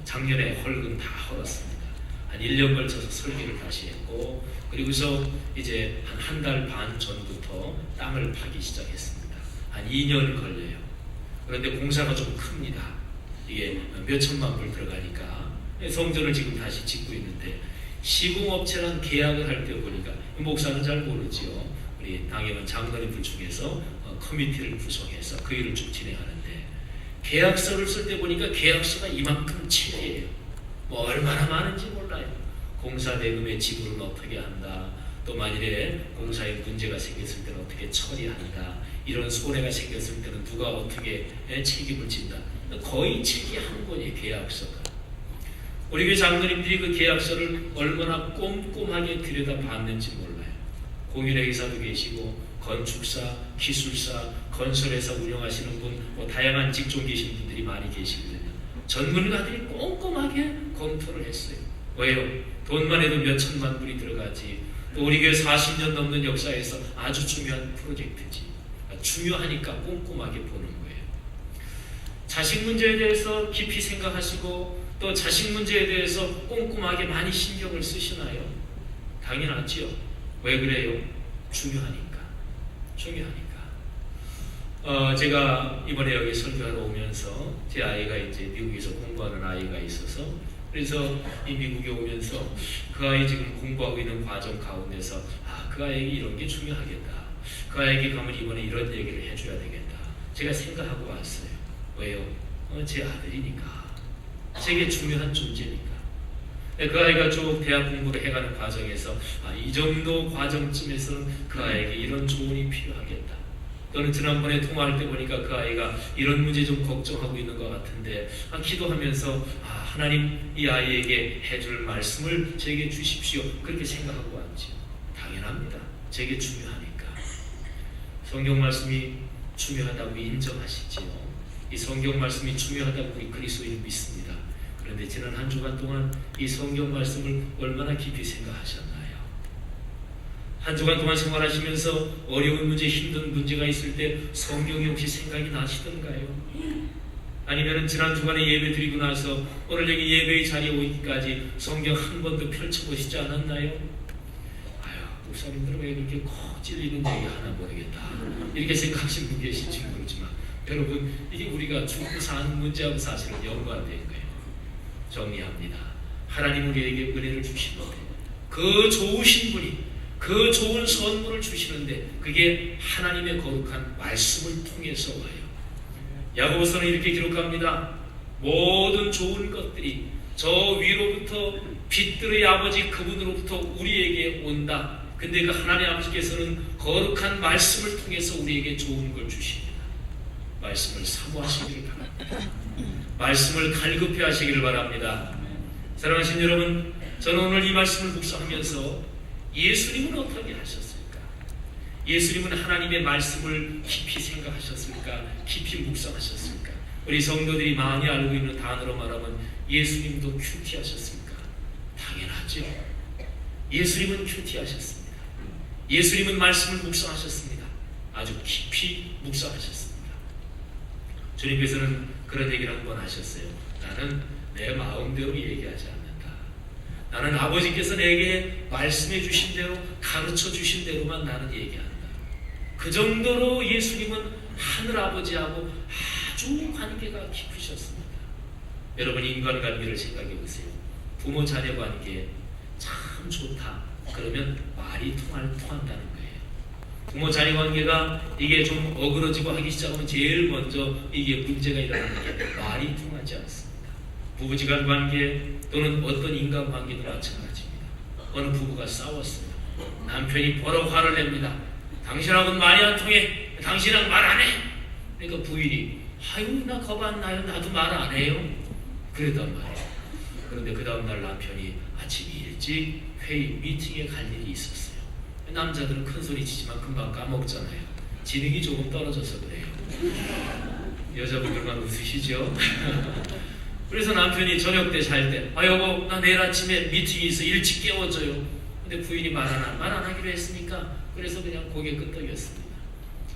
작년에 헐근 다 헐었습니다. 한 1년 걸쳐서 설계를 다시 했고 그리고서 이제 한 달 반 전부터 땅을 파기 시작했습니다. 한 2년 걸려요. 그런데 공사가 좀 큽니다. 이게 몇 천만 불 들어가니까 성전을 지금 다시 짓고 있는데 시공업체랑 계약을 할 때 보니까 목사는 잘 모르지요. 우리 당연한 장로님들 중에서 커미티를 구성해서 그 일을 쭉 진행하는데 계약서를 쓸 때 보니까 계약서가 이만큼 채예요. 뭐 얼마나 많은지 몰라요. 공사 대금의 지불은 어떻게 한다, 또 만일에 공사에 문제가 생겼을 때는 어떻게 처리한다, 이런 손해가 생겼을 때는 누가 어떻게 책임을 진다. 거의 책이 한 권이에요, 계약서가. 우리 교회 장로님들이 그 계약서를 얼마나 꼼꼼하게 들여다봤는지 몰라요. 공인회계사도 계시고 건축사, 기술사, 건설회사 운영하시는 분, 뭐 다양한 직종 계신 분들이 많이 계시거든요. 전문가들이 꼼꼼하게 검토를 했어요. 왜요? 돈만 해도 몇 천만 불이 들어가지. 또 우리 교회 40년 넘는 역사에서 아주 중요한 프로젝트지. 중요하니까 꼼꼼하게 보는 거예요. 자식 문제에 대해서 깊이 생각하시고 또 자식 문제에 대해서 꼼꼼하게 많이 신경을 쓰시나요? 당연하지요. 왜 그래요? 중요하니까. 제가 이번에 여기 설교하러 오면서 제 아이가 이제 미국에서 공부하는 아이가 있어서 그래서 이 미국에 오면서 그 아이 지금 공부하고 있는 과정 가운데서 그 아이에게 이런 게 중요하겠다. 그 아이에게 가면 이번에 이런 얘기를 해줘야 되겠다. 제가 생각하고 왔어요. 왜요? 제 아들이니까. 제게 중요한 존재니까. 그 아이가 쭉 대학 공부를 해가는 과정에서 이 정도 과정쯤에서는 그 아이에게 이런 조언이 필요하겠다. 또는 지난번에 통화할 때 보니까 그 아이가 이런 문제 좀 걱정하고 있는 것 같은데 기도하면서 하나님 이 아이에게 해줄 말씀을 제게 주십시오. 그렇게 생각하고 왔지요. 당연합니다. 제게 중요하니까. 성경 말씀이 중요하다고 인정하시지요. 이 성경 말씀이 중요하다고 우리 그리스도인 믿습니다. 그런데 지난 한 주간 동안 이 성경 말씀을 얼마나 깊이 생각하셨나요? 한 주간 동안 생활하시면서 어려운 문제, 힘든 문제가 있을 때 성경이 혹시 생각이 나시던가요? 아니면 지난 주간에 예배 드리고 나서 오늘 여기 예배의 자리에 오기까지 성경 한 번도 펼쳐보시지 않았나요? 목사님들은 왜 그렇게 콕 찔리는 얘기 하나 모르겠다 이렇게 생각하시는 분 계실지 모르지만 여러분, 이게 우리가 죽고 사는 문제하고 사실은 연관된 거예요. 정리합니다. 하나님 우리에게 은혜를 주시는데 그 좋으신 분이 그 좋은 선물을 주시는데 그게 하나님의 거룩한 말씀을 통해서 와요. 야고보서는 이렇게 기록합니다. 모든 좋은 것들이 저 위로부터 빛들의 아버지 그분으로부터 우리에게 온다. 근데 그 하나님 아버지께서는 거룩한 말씀을 통해서 우리에게 좋은 걸 주십니다. 말씀을 사모하시기를 바랍니다. 말씀을 갈급해 하시기를 바랍니다. 사랑하신 여러분, 저는 오늘 이 말씀을 묵상하면서 예수님은 어떻게 하셨을까? 예수님은 하나님의 말씀을 깊이 생각하셨을까? 깊이 묵상하셨을까? 우리 성도들이 많이 알고 있는 단어로 말하면 예수님도 큐티하셨습니까? 당연하죠. 예수님은 큐티하셨습니다. 예수님은 말씀을 묵상하셨습니다. 아주 깊이 묵상하셨습니다. 주님께서는 그런 얘기를 한번 하셨어요. 나는 내 마음대로 얘기하지 않는다. 나는 아버지께서 내게 말씀해 주신 대로 가르쳐 주신 대로만 나는 얘기한다. 그 정도로 예수님은 하늘 아버지하고 아주 관계가 깊으셨습니다. 여러분, 인간관계를 생각해 보세요. 부모 자녀 관계 참 좋다. 그러면 말이 통한다는 거예요. 부모 자녀 관계가 이게 좀 어그러지고 하기 시작하면 제일 먼저 이게 문제가 일어나는 게 말이 통하지 않습니다. 부부지간 관계 또는 어떤 인간 관계도 마찬가지입니다. 어느 부부가 싸웠어요. 남편이 버럭 화를 냅니다. 당신하고는 말이 안 통해. 당신이랑 말 안 해. 그러니까 부인이 아유 나 겁 안 나요. 나도 말 안 해요. 그랬단 말이에요. 그런데 그 다음날 남편이 아침 일찍 회의 미팅에 갈 일이 있었어요. 남자들은 큰 소리 치지만 금방 까먹잖아요. 지능이 조금 떨어져서 그래요. 여자분들만 웃으시죠? 그래서 남편이 저녁 때 잘 때 여보 나 내일 아침에 미팅이 있어 일찍 깨워줘요. 근데 부인이 말 안 하기로 했으니까 그래서 그냥 고개 끄덕였습니다.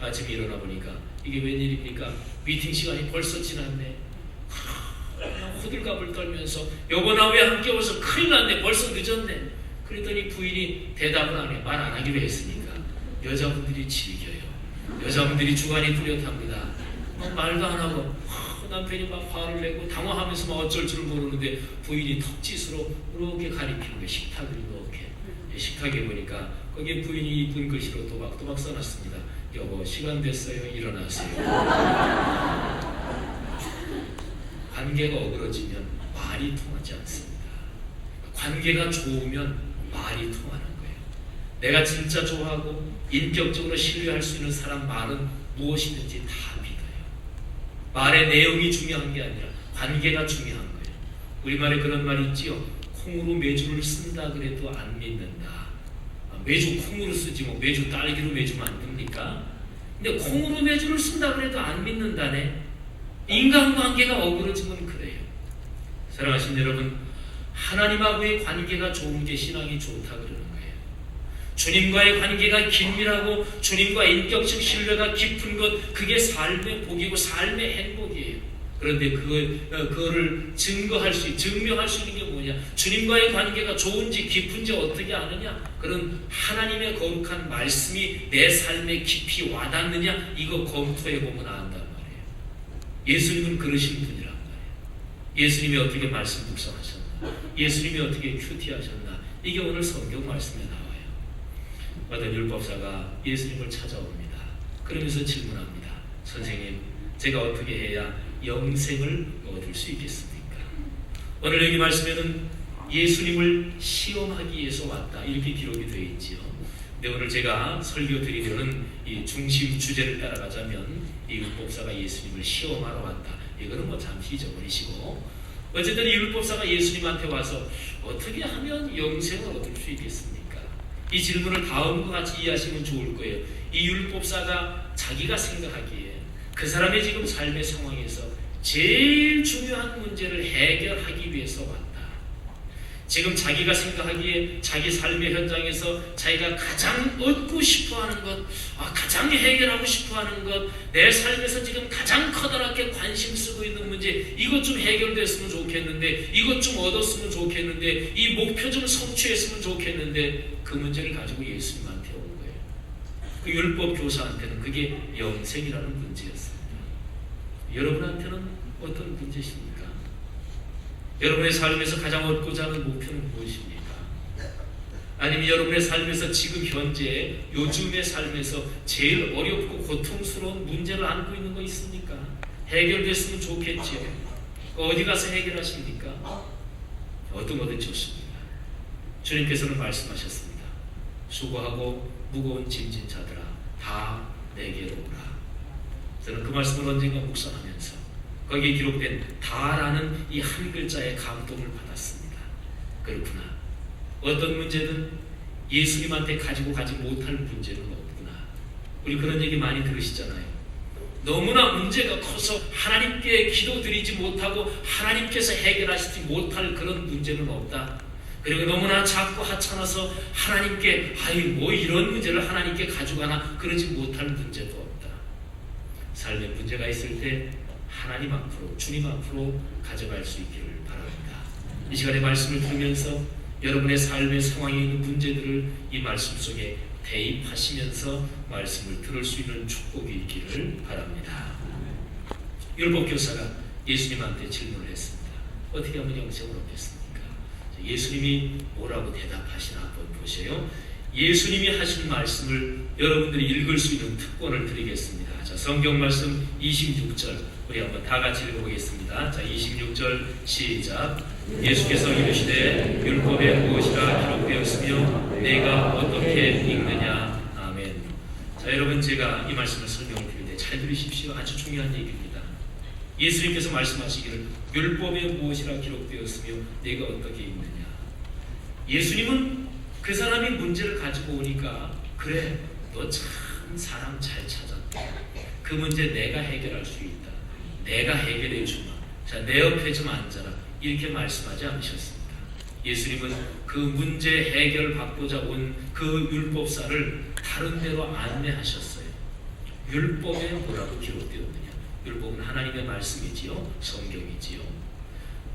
아침에 일어나 보니까 이게 웬일입니까? 미팅 시간이 벌써 지났네. 호들갑을 떨면서 여보 나 왜 안 깨워서 큰일 났네. 벌써 늦었네. 그랬더니 부인이 대답을 안 해. 말 안 하기로 했으니까. 여자분들이 즐겨요. 여자분들이 주관이 뚜렷합니다. 말도 안 하고 남편이 막 화를 내고 당황하면서 막 어쩔 줄 모르는데 부인이 턱짓으로 이렇게 가리키는 거예요. 식탁을 이렇게. 식탁에 보니까 거기에 부인이 이쁜 글씨로 또박또박 써놨습니다. 여보 시간 됐어요. 일어나세요. 관계가 어그러지면 말이 통하지 않습니다. 관계가 좋으면 말이 통하는 거예요. 내가 진짜 좋아하고 인격적으로 신뢰할 수 있는 사람 말은 무엇이든지 다 믿어요. 말의 내용이 중요한 게 아니라 관계가 중요한 거예요. 우리말에 그런 말이 있지요. 콩으로 메주를 쓴다 그래도 안 믿는다. 메주 콩으로 쓰지 뭐 메주 딸기로 메주 만듭니까? 근데 콩으로 메주를 쓴다 그래도 안 믿는다네. 인간관계가 어그러지면 그래요. 사랑하신 여러분, 하나님하고의 관계가 좋은 게 신앙이 좋다 그러는 거예요. 주님과의 관계가 긴밀하고 주님과 인격적 신뢰가 깊은 것, 그게 삶의 복이고 삶의 행복이에요. 그런데 그거를 증명할 수 있는 게 뭐냐? 주님과의 관계가 좋은지 깊은지 어떻게 아느냐? 그런 하나님의 거룩한 말씀이 내 삶에 깊이 와닿느냐? 이거 검토해 보면 안단 말이에요. 예수님은 그러신 분이란 말이에요. 예수님이 어떻게 말씀 묵상하셨나요? 예수님이 어떻게 큐티하셨나? 이게 오늘 성경 말씀에 나와요. 어떤 율법사가 예수님을 찾아옵니다. 그러면서 질문합니다. 선생님, 제가 어떻게 해야 영생을 얻을 수 있겠습니까? 오늘 여기 말씀에는 예수님을 시험하기 위해서 왔다 이렇게 기록이 되어 있지요. 근데 오늘 제가 설교 드리려는 이 중심 주제를 따라가자면 이 율법사가 예수님을 시험하러 왔다. 이거는 뭐 잠시 잊어버리시고, 어쨌든 이 율법사가 예수님한테 와서 어떻게 하면 영생을 얻을 수 있겠습니까? 이 질문을 다음과 같이 이해하시면 좋을 거예요. 이 율법사가 자기가 생각하기에 그 사람의 지금 삶의 상황에서 제일 중요한 문제를 해결하기 위해서 왔다. 지금 자기가 생각하기에 자기 삶의 현장에서 자기가 가장 얻고 싶어하는 것, 가장 해결하고 싶어하는 것, 내 삶에서 지금 가장 커다랗게 관심 쓰고 있는 문제, 이것 좀 해결됐으면 좋겠는데, 이것 좀 얻었으면 좋겠는데, 이 목표 좀 성취했으면 좋겠는데, 그 문제를 가지고 예수님한테 온 거예요. 그 율법 교사한테는 그게 영생이라는 문제였습니다. 여러분한테는 어떤 문제십니까? 여러분의 삶에서 가장 얻고자 하는 목표는 무엇입니까? 아니면 여러분의 삶에서 지금 현재 요즘의 삶에서 제일 어렵고 고통스러운 문제를 안고 있는 거 있습니까? 해결됐으면 좋겠지요. 어디 가서 해결하십니까? 어떤 거든 좋습니다. 주님께서는 말씀하셨습니다. 수고하고 무거운 짐진 자들아 다 내게로 오라. 저는 그 말씀을 언젠가 묵상하면서 거기에 기록된 다라는 이 한 글자의 감동을 받았습니다. 그렇구나. 어떤 문제는 예수님한테 가지고 가지 못할 문제는 없구나. 우리 그런 얘기 많이 들으시잖아요. 너무나 문제가 커서 하나님께 기도드리지 못하고 하나님께서 해결하시지 못할 그런 문제는 없다. 그리고 너무나 작고 하찮아서 하나님께 뭐 이런 문제를 하나님께 가져가나 그러지 못할 문제도 없다. 삶에 문제가 있을 때 하나님 앞으로, 주님 앞으로 가져갈 수 있기를 바랍니다. 이 시간에 말씀을 들으면서 여러분의 삶의 상황에 있는 문제들을 이 말씀 속에 대입하시면서 말씀을 들을 수 있는 축복이 있기를 바랍니다. 율법교사가 예수님한테 질문을 했습니다. 어떻게 하면 영생을 얻겠습니까? 예수님이 뭐라고 대답하시나 한번 보세요. 예수님이 하신 말씀을 여러분들이 읽을 수 있는 특권을 드리겠습니다. 자, 성경 말씀 26절 우리 한번 다 같이 읽어보겠습니다. 자, 26절 시작. 예수께서 이르시되 율법에 무엇이라 기록되었으며 내가 어떻게 읽느냐. 아멘. 자, 여러분, 제가 이 말씀을 설명을 드릴 때 잘 들으십시오. 아주 중요한 얘기입니다. 예수님께서 말씀하시기를 율법에 무엇이라 기록되었으며 내가 어떻게 읽느냐. 예수님은 그 사람이 문제를 가지고 오니까 그래, 너 참 사람 잘 찾았다. 그 문제 내가 해결할 수 있다. 내가 해결해 주마. 자, 내 옆에 좀 앉아라. 이렇게 말씀하지 않으셨습니다. 예수님은 그 문제 해결을 받고자 온 그 율법사를 다른 데로 안내하셨어요. 율법에 뭐라고 기록되었느냐. 율법은 하나님의 말씀이지요. 성경이지요.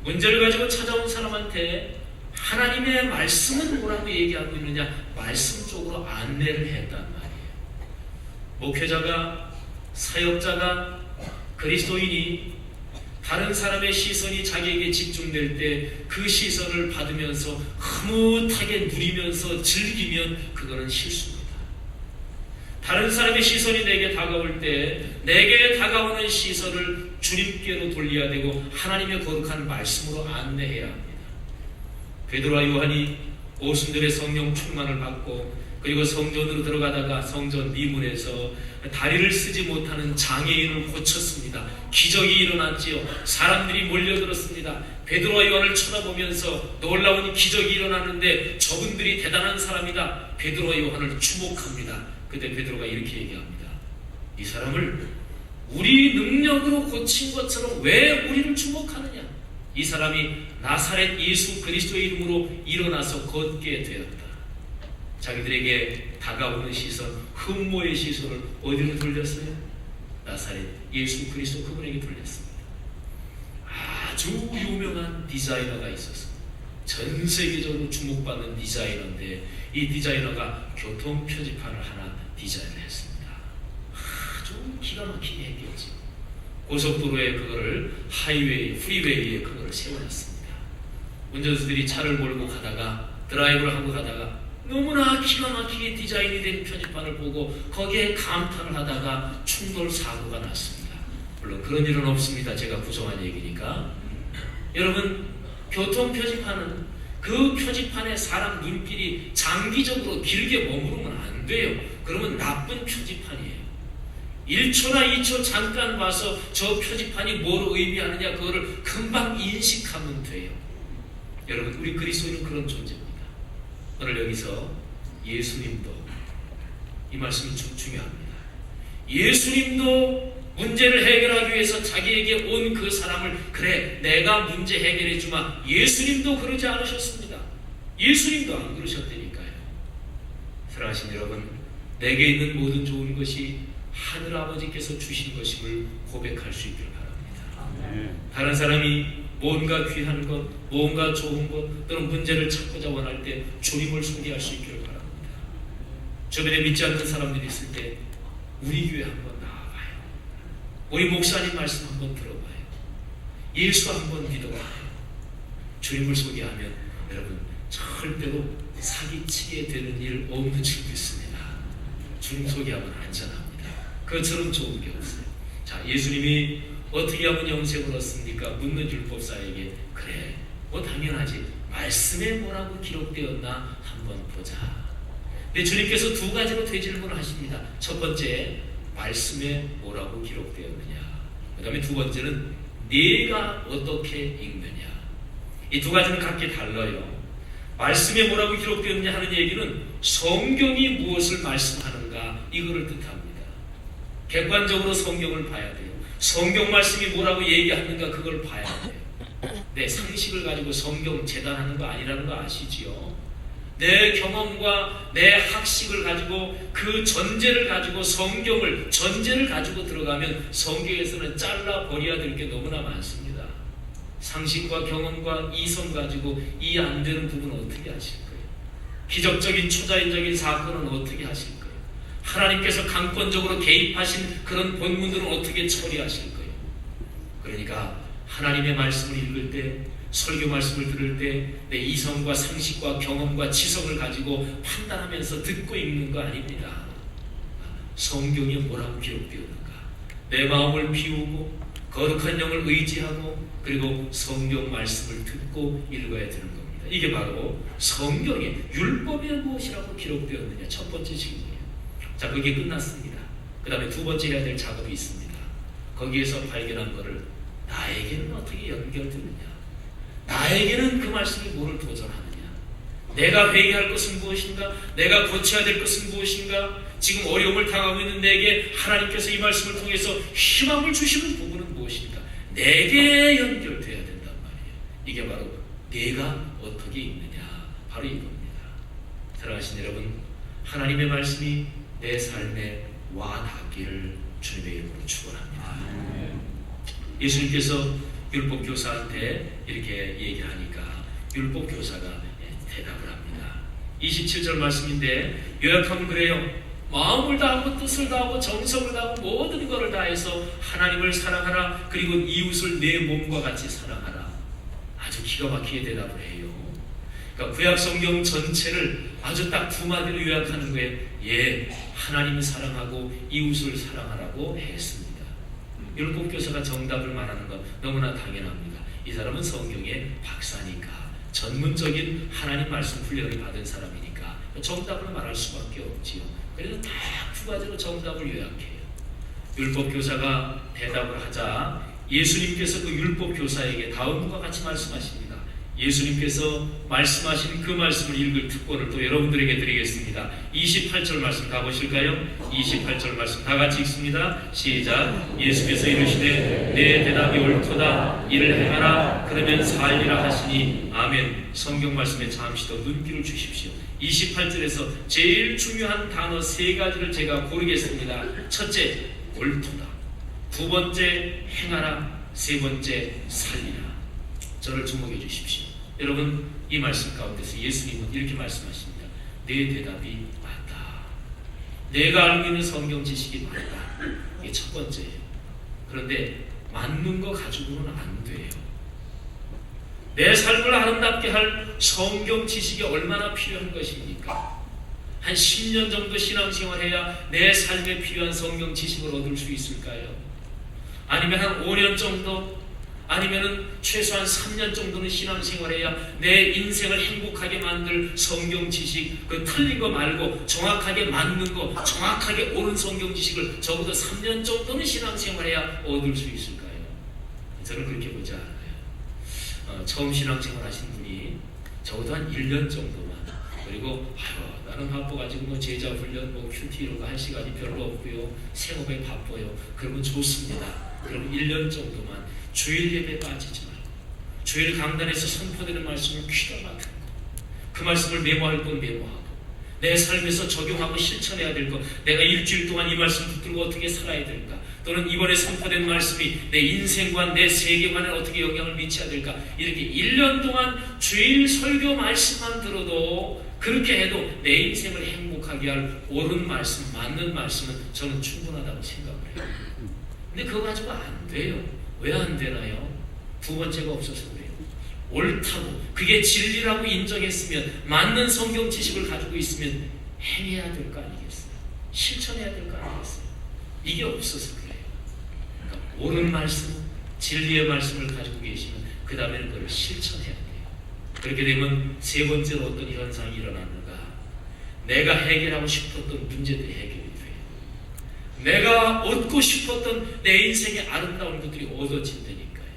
문제를 가지고 찾아온 사람한테 하나님의 말씀은 뭐라고 얘기하고 있느냐. 말씀 쪽으로 안내를 했단 말이에요. 목회자가, 사역자가, 그리스도인이 다른 사람의 시선이 자기에게 집중될 때 그 시선을 받으면서 흐뭇하게 누리면서 즐기면 그거는 실수입니다. 다른 사람의 시선이 내게 다가올 때 내게 다가오는 시선을 주님께로 돌려야 되고 하나님의 거룩한 말씀으로 안내해야 합니다. 베드로와 요한이 오순절에 성령 충만을 받고 그리고 성전으로 들어가다가 성전 미문에서 다리를 쓰지 못하는 장애인을 고쳤습니다. 기적이 일어났지요. 사람들이 몰려들었습니다. 베드로와 요한을 쳐다보면서 놀라운 기적이 일어났는데 저분들이 대단한 사람이다. 베드로와 요한을 주목합니다. 그때 베드로가 이렇게 얘기합니다. 이 사람을 우리 능력으로 고친 것처럼 왜 우리를 주목하느냐. 이 사람이 나사렛 예수 그리스도의 이름으로 일어나서 걷게 되었다. 자기들에게 다가오는 시선, 흠모의 시선을 어디로 돌렸어요? 나사렛 예수 그리스도 그분에게 돌렸습니다. 아주 유명한 디자이너가 있었습니다. 전 세계적으로 주목받는 디자이너인데 이 디자이너가 교통 표지판을 하나 디자인했습니다. 아주 기가 막히게 했겠죠. 고속도로에 그거를 하이웨이, 프리웨이에 그거를 세워놨습니다. 운전수들이 차를 몰고 가다가 드라이브를 하고 가다가 너무나 기가 막히게 디자인이 된 표지판을 보고 거기에 감탄을 하다가 충돌 사고가 났습니다. 물론 그런 일은 없습니다. 제가 구성한 얘기니까. 여러분, 교통 표지판은 그 표지판에 사람 눈길이 장기적으로 길게 머무르면 안 돼요. 그러면 나쁜 표지판이에요. 1초나 2초 잠깐 봐서 저 표지판이 뭘 의미하느냐 그거를 금방 인식하면 돼요. 여러분, 우리 그리스도인은 그런 존재입니다. 오늘 여기서 예수님도 이 말씀이 좀 중요합니다. 예수님도 문제를 해결하기 위해서 자기에게 온 그 사람을 그래 내가 문제 해결해 주마. 예수님도 그러지 않으셨습니다. 예수님도 안 그러셨다니까요. 사랑하신 여러분, 내게 있는 모든 좋은 것이 하늘 아버지께서 주신 것임을 고백할 수 있기를 바랍니다. 다른 사람이 뭔가 귀한 것, 뭔가 좋은 것 또는 문제를 찾고자 원할 때 주님을 소개할 수 있기를 바랍니다. 주변에 믿지 않는 사람들이 있을 때 우리 교회 한번 나와봐요. 우리 목사님 말씀 한번 들어봐요. 예수 한번 믿어봐요. 주님을 소개하면 여러분 절대로 사기치게 되는 일 없는 줄 믿습니다. 주님 소개하면 안전합니다. 그것처럼 좋은 게 없어요. 자, 예수님이 어떻게 하면 영생을 얻습니까? 묻는 율법사에게 그래 뭐 당연하지. 말씀에 뭐라고 기록되었나 한번 보자. 근데 주님께서 두 가지로 되질문을 하십니다. 첫 번째, 말씀에 뭐라고 기록되었느냐. 그 다음에 두 번째는 네가 어떻게 읽느냐. 이 두 가지는 각기 달라요. 말씀에 뭐라고 기록되었느냐 하는 얘기는 성경이 무엇을 말씀하는가 이거를 뜻합니다. 객관적으로 성경을 봐야 돼요. 성경 말씀이 뭐라고 얘기하는가 그걸 봐야 돼요. 내 상식을 가지고 성경 재단하는 거 아니라는 거 아시지요? 내 경험과 내 학식을 가지고 그 전제를 가지고 전제를 가지고 들어가면 성경에서는 잘라버려야 될 게 너무나 많습니다. 상식과 경험과 이성 가지고 이해 안 되는 부분은 어떻게 하실 거예요? 기적적인 초자연적인 사건은 어떻게 하실 거예요? 하나님께서 강권적으로 개입하신 그런 본문들은 어떻게 처리하실 거예요? 그러니까 하나님의 말씀을 읽을 때, 설교 말씀을 들을 때 내 이성과 상식과 경험과 지성을 가지고 판단하면서 듣고 읽는 거 아닙니다. 성경에 뭐라고 기록되었는가? 내 마음을 비우고 거룩한 영을 의지하고 그리고 성경 말씀을 듣고 읽어야 되는 겁니다. 이게 바로 성경에 율법에 무엇이라고 기록되었느냐 첫 번째 질문이에요. 자, 그게 끝났습니다. 그 다음에 두 번째 해야 될 작업이 있습니다. 거기에서 발견한 것을 나에게는 어떻게 연결되느냐, 나에게는 그 말씀이 뭐를 도전하느냐, 내가 회개할 것은 무엇인가, 내가 고쳐야 될 것은 무엇인가, 지금 어려움을 당하고 있는 내게 하나님께서 이 말씀을 통해서 희망을 주시는 부분은 무엇인가, 내게 연결돼야 된단 말이에요. 이게 바로 내가 어떻게 있느냐, 바로 이겁니다. 사랑하신 여러분, 하나님의 말씀이 내 삶에 와 닿기를 주님의 이름으로 축원합니다. 예수님께서 율법교사한테 이렇게 얘기하니까 율법교사가 대답을 합니다. 27절 말씀인데 요약하면 그래요. 마음을 다하고 뜻을 다하고 정성을 다하고 모든 것을 다해서 하나님을 사랑하라. 그리고 이웃을 내 몸과 같이 사랑하라. 아주 기가 막히게 대답을 해요. 그러니까 구약 성경 전체를 아주 딱 두 마디로 요약하는 거예요. 예, 하나님을 사랑하고 이웃을 사랑하라고 했습니다. 율법교사가 정답을 말하는 건 너무나 당연합니다. 이 사람은 성경의 박사니까, 전문적인 하나님 말씀 훈련을 받은 사람이니까 정답을 말할 수밖에 없지요. 그래서 딱 두 가지로 정답을 요약해요. 율법교사가 대답을 하자 예수님께서 그 율법교사에게 다음과 같이 말씀하십니다. 예수님께서 말씀하신 그 말씀을 읽을 특권을 또 여러분들에게 드리겠습니다. 28절 말씀 가보실까요? 28절 말씀 다 같이 읽습니다. 시작. 예수께서 이르시되 내 대답이 옳도다. 이를 행하라. 그러면 살리라 하시니 아멘. 성경 말씀에 잠시 더 눈길을 주십시오. 28절에서 제일 중요한 단어 세 가지를 제가 고르겠습니다. 첫째, 옳도다. 두 번째, 행하라. 세 번째, 살리라. 저를 주목해 주십시오. 여러분, 이 말씀 가운데서 예수님은 이렇게 말씀하십니다. 내 대답이 맞다. 내가 알고 있는 성경 지식이 맞다. 이게 첫 번째예요. 그런데 맞는 거 가지고는 안 돼요. 내 삶을 아름답게 할 성경 지식이 얼마나 필요한 것입니까? 한 10년 정도 신앙생활해야 내 삶에 필요한 성경 지식을 얻을 수 있을까요? 아니면 한 5년 정도? 아니면 최소한 3년 정도는 신앙생활해야 내 인생을 행복하게 만들 성경 지식, 그 틀린 거 말고 정확하게 맞는 거, 정확하게 옳은 성경 지식을 적어도 3년 정도는 신앙생활해야 얻을 수 있을까요? 저는 그렇게 보지 않아요. 처음 신앙생활 하신 분이 적어도 한 1년 정도만, 그리고 나는 바빠가지고 뭐 제자 훈련, 뭐 큐티 이런 거 할 시간이 별로 없고요, 생업에 바빠요. 그러면 좋습니다. 그럼 1년 정도만 주일 예배 빠지지 말고 주일 강단에서 선포되는 말씀을 귀담아 듣고 그 말씀을 메모할 건 메모하고 내 삶에서 적용하고 실천해야 될 것, 내가 일주일 동안 이 말씀 붙들고 어떻게 살아야 될까, 또는 이번에 선포된 말씀이 내 인생관, 내 세계관에 어떻게 영향을 미쳐야 될까, 이렇게 1년 동안 주일 설교 말씀만 들어도, 그렇게 해도 내 인생을 행복하게 할 옳은 말씀, 맞는 말씀은 저는 충분하다고 생각을 해요. 근데 그거 가지고 안 돼요. 왜 안 되나요? 두 번째가 없어서 그래요. 옳다고, 그게 진리라고 인정했으면, 맞는 성경 지식을 가지고 있으면 행해야 될 거 아니겠어요? 실천해야 될 거 아니겠어요? 이게 없어서 그래요. 그러니까 옳은 말씀, 진리의 말씀을 가지고 계시면 그 다음에는 그걸 실천해야 돼요. 그렇게 되면 세 번째로 어떤 현상이 일어나는가? 내가 해결하고 싶었던 문제들이 해결이 돼요. 내가 얻고 싶었던 내 인생의 아름다운 것들이 얻어진다니까요.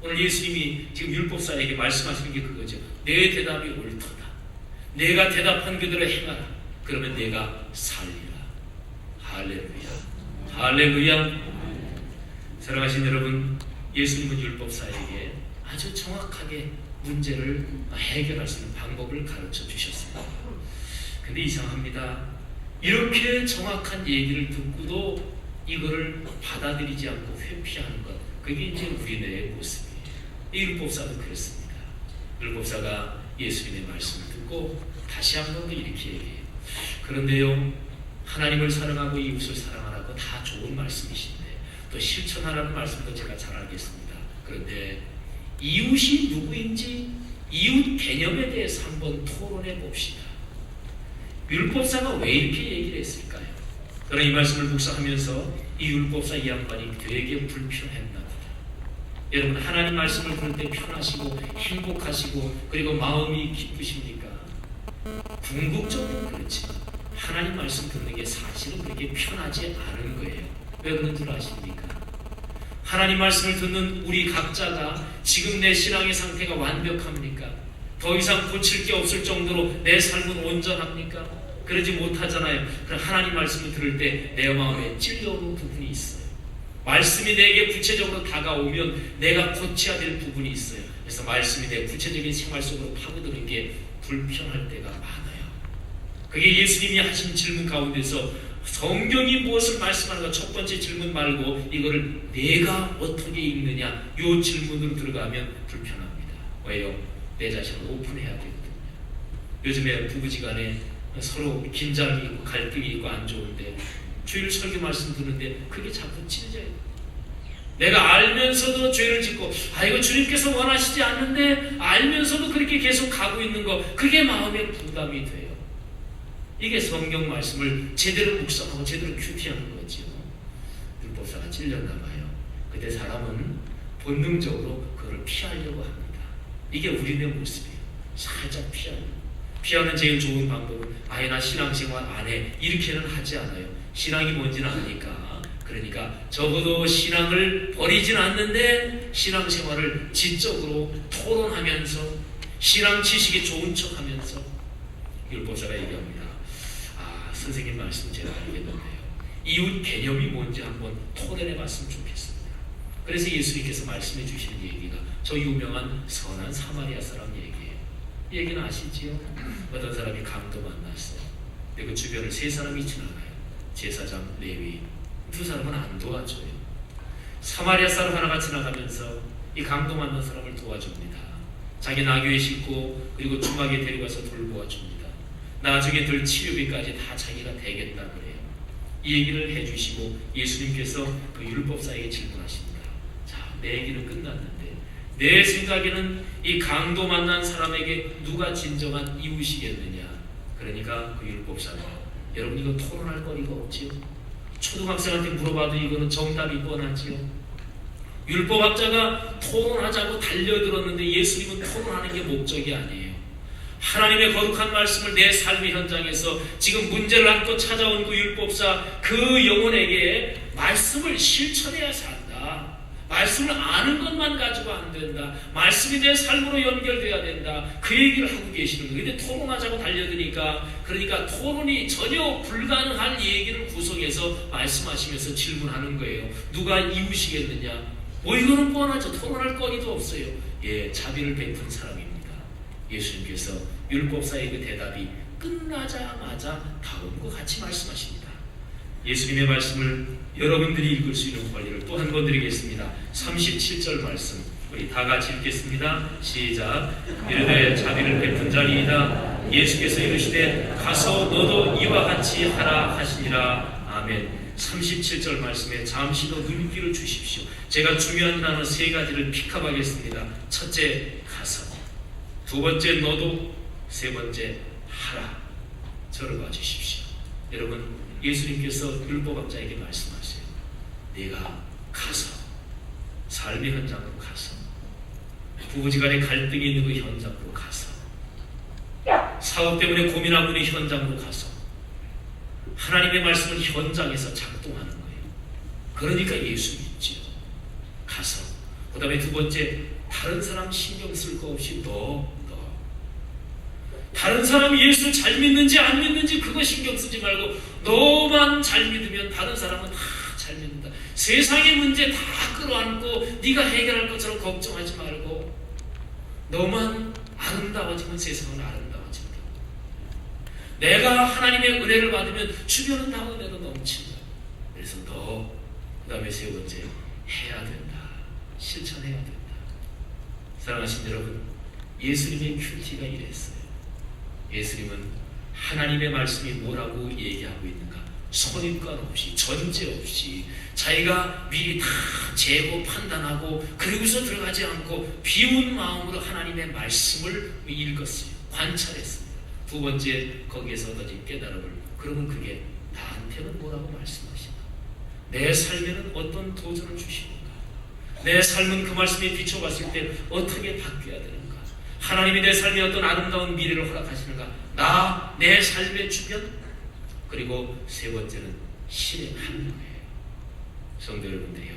오늘 예수님이 지금 율법사에게 말씀하시는 게 그거죠. 내 대답이 옳도다. 내가 대답한 그대로 행하라. 그러면 내가 살리라. 할렐루야. 할렐루야. 사랑하신 여러분, 예수님은 율법사에게 아주 정확하게 문제를 해결할 수 있는 방법을 가르쳐 주셨습니다. 근데 이상합니다. 이렇게 정확한 얘기를 듣고도 이거를 받아들이지 않고 회피하는 것, 그게 이제 우리네의 모습이에요. 이 율법사도 그렇습니다. 율법사가 예수님의 말씀을 듣고 다시 한 번 더 이렇게 얘기해요. 그런데요, 하나님을 사랑하고 이웃을 사랑하라고 다 좋은 말씀이신데 또 실천하라는 말씀도 제가 잘 알겠습니다. 그런데 이웃이 누구인지, 이웃 개념에 대해서 한번 토론해 봅시다. 율법사가 왜 이렇게 얘기를 했을까요? 저는 이 말씀을 묵상하면서 이 율법사 이 양반이 되게 불편했나 보다. 여러분, 하나님 말씀을 들을 때 편하시고 행복하시고 그리고 마음이 기쁘십니까? 궁극적으로 그렇지, 하나님 말씀 듣는 게 사실은 그렇게 편하지 않은 거예요. 왜 그런 줄 아십니까? 하나님 말씀을 듣는 우리 각자가 지금 내 신앙의 상태가 완벽합니까? 더 이상 고칠 게 없을 정도로 내 삶은 온전합니까? 그러지 못하잖아요. 그럼 하나님 말씀을 들을 때 내 마음에 찔려오는 부분이 있어요. 말씀이 내게 구체적으로 다가오면 내가 고쳐야 될 부분이 있어요. 그래서 말씀이 내 구체적인 생활 속으로 파고드는 게 불편할 때가 많아요. 그게 예수님이 하신 질문 가운데서 성경이 무엇을 말씀하는가, 첫 번째 질문 말고 이거를 내가 어떻게 읽느냐, 이 질문으로 들어가면 불편합니다. 왜요? 내 자신을 오픈해야 되거든요. 요즘에 부부지간에 서로 긴장이 있고 갈등이 있고 안 좋은데 주일 설교 말씀 듣는데 그게 자꾸 찔려요. 내가 알면서도 죄를 짓고, 이거 주님께서 원하시지 않는데 알면서도 그렇게 계속 가고 있는 거, 그게 마음의 부담이 돼요. 이게 성경 말씀을 제대로 묵상하고 제대로 큐티하는 거죠. 율법사가 찔렸나 봐요. 그때 사람은 본능적으로 그걸 피하려고 합니다. 이게 우리네 모습이에요. 살짝 피하는 제일 좋은 방법은 나 신앙생활 안 해, 이렇게는 하지 않아요. 신앙이 뭔지는 아니까. 그러니까 적어도 신앙을 버리진 않는데 신앙생활을 지적으로 토론하면서 신앙 지식이 좋은 척하면서 율법사가 얘기합니다. 선생님 말씀 제가 알겠는데요, 이웃 개념이 뭔지 한번 토론해 봤으면 좋겠습니다. 그래서 예수님께서 말씀해 주시는 얘기가 저 유명한 선한 사마리아 사람 얘기예요. 이 얘기는 아시지요? 어떤 사람이 강도 만났어요. 근데 그 주변을 세 사람이 지나가요. 제사장, 레위. 두 사람은 안 도와줘요. 사마리아 사람 하나가 지나가면서 이 강도 만난 사람을 도와줍니다. 자기 나귀에 싣고 그리고 주막에 데려가서 돌보아줍니다. 나중에 들 치료비까지 다 자기가 대겠다 그래요. 이 얘기를 해주시고 예수님께서 그 율법사에게 질문하십니다. 자, 내 얘기는 끝났는데 내 생각에는 이 강도 만난 사람에게 누가 진정한 이웃이겠느냐. 그러니까 그 율법사가, 여러분 이거 토론할 거리가 없지요. 초등학생한테 물어봐도 이거는 정답이 뻔하지요. 율법학자가 토론하자고 달려들었는데 예수님은 토론하는 게 목적이 아니에요. 하나님의 거룩한 말씀을 내 삶의 현장에서 지금 문제를 안고 찾아온 그 율법사, 그 영혼에게 말씀을 실천해야 산다. 말씀을 아는 것만 가지고 안 된다. 말씀이 내 삶으로 연결돼야 된다. 그 얘기를 하고 계시는 거예요. 근데 토론하자고 달려드니까, 그러니까 토론이 전혀 불가능한 얘기를 구성해서 말씀하시면서 질문하는 거예요. 누가 이웃이겠느냐? 이거는 뻔하죠. 토론할 거리도 없어요. 예, 자비를 베푼 사람입니다. 예수님께서 율법사의 그 대답이 끝나자마자 다음과 같이 말씀하십니다. 예수님의 말씀을 여러분들이 읽을 수 있는 권리를 또 한 번 드리겠습니다. 37절 말씀 우리 다 같이 읽겠습니다. 시작. 이르되 자비를 베푼 자리이다. 예수께서 이르시되 가서 너도 이와 같이 하라 하시니라. 아멘. 37절 말씀에 잠시 더 눈길을 주십시오. 제가 중요한 단어 세 가지를 픽업하겠습니다. 첫째, 가서. 두 번째, 너도. 세 번째, 하라. 저를 봐주십시오. 여러분, 예수님께서 율법학자에게 말씀하세요. 네가 가서, 삶의 현장으로 가서, 부부지간에 갈등이 있는 그 현장으로 가서, 사업 때문에 고민하고 있는 현장으로 가서 하나님의 말씀을 현장에서 작동하는 거예요. 그러니까 예수 믿지요. 가서. 그 다음에 두 번째, 다른 사람 신경 쓸 거 없이 너 다른 사람이 예수 잘 믿는지 안 믿는지 그거 신경 쓰지 말고 너만 잘 믿으면 다른 사람은 다 잘 믿는다. 세상의 문제 다 끌어안고 네가 해결할 것처럼 걱정하지 말고 너만 아름다워지면 세상은 아름다워진다. 내가 하나님의 은혜를 받으면 주변은 다 은혜로 넘친다. 그래서 너, 그 다음에 세 번째, 해야 된다. 실천해야 된다. 사랑하신 여러분, 예수님의 큐티가 이랬어요. 예수님은 하나님의 말씀이 뭐라고 얘기하고 있는가 선입관 없이, 전제 없이 자기가 미리 다 재고 판단하고 그러고서 들어가지 않고 비운 마음으로 하나님의 말씀을 읽었어요. 관찰했습니다. 두 번째, 거기에서 얻어진 깨달음을, 그러면 그게 나한테는 뭐라고 말씀하시나? 내 삶에는 어떤 도전을 주시는가? 내 삶은 그 말씀에 비춰봤을 때 어떻게 바뀌어야 되는가? 하나님이 내 삶에 어떤 아름다운 미래를 허락하시는가? 내 삶의 주변. 그리고 세 번째는 실행하는 거예요. 성도 여러분들이요,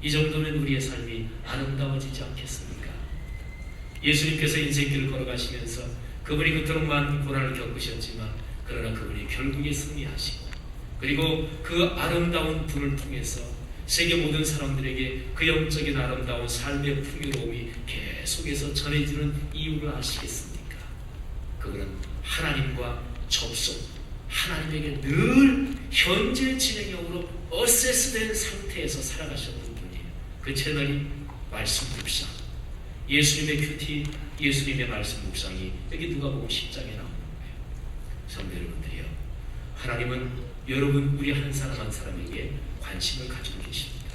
이 정도면 우리의 삶이 아름다워지지 않겠습니까? 예수님께서 인생길을 걸어가시면서 그분이 그토록 많은 고난을 겪으셨지만 그러나 그분이 결국에 승리하시고, 그리고 그 아름다운 분을 통해서 세계 모든 사람들에게 그 영적인 아름다운 삶의 풍요로움이 계속해서 전해지는 이유를 아시겠습니까? 그분은 하나님과 접속, 하나님에게 늘 현재 진행형으로 어세스된 상태에서 살아가셨던 분이에요. 그 채널이 말씀 묵상, 예수님의 큐티, 예수님의 말씀 묵상이 여기 누가복음 10장에 나오는 거예요. 성도 여러분들이요, 하나님은 여러분, 우리 한 사람 한 사람에게 관심을 가지고 계십니다.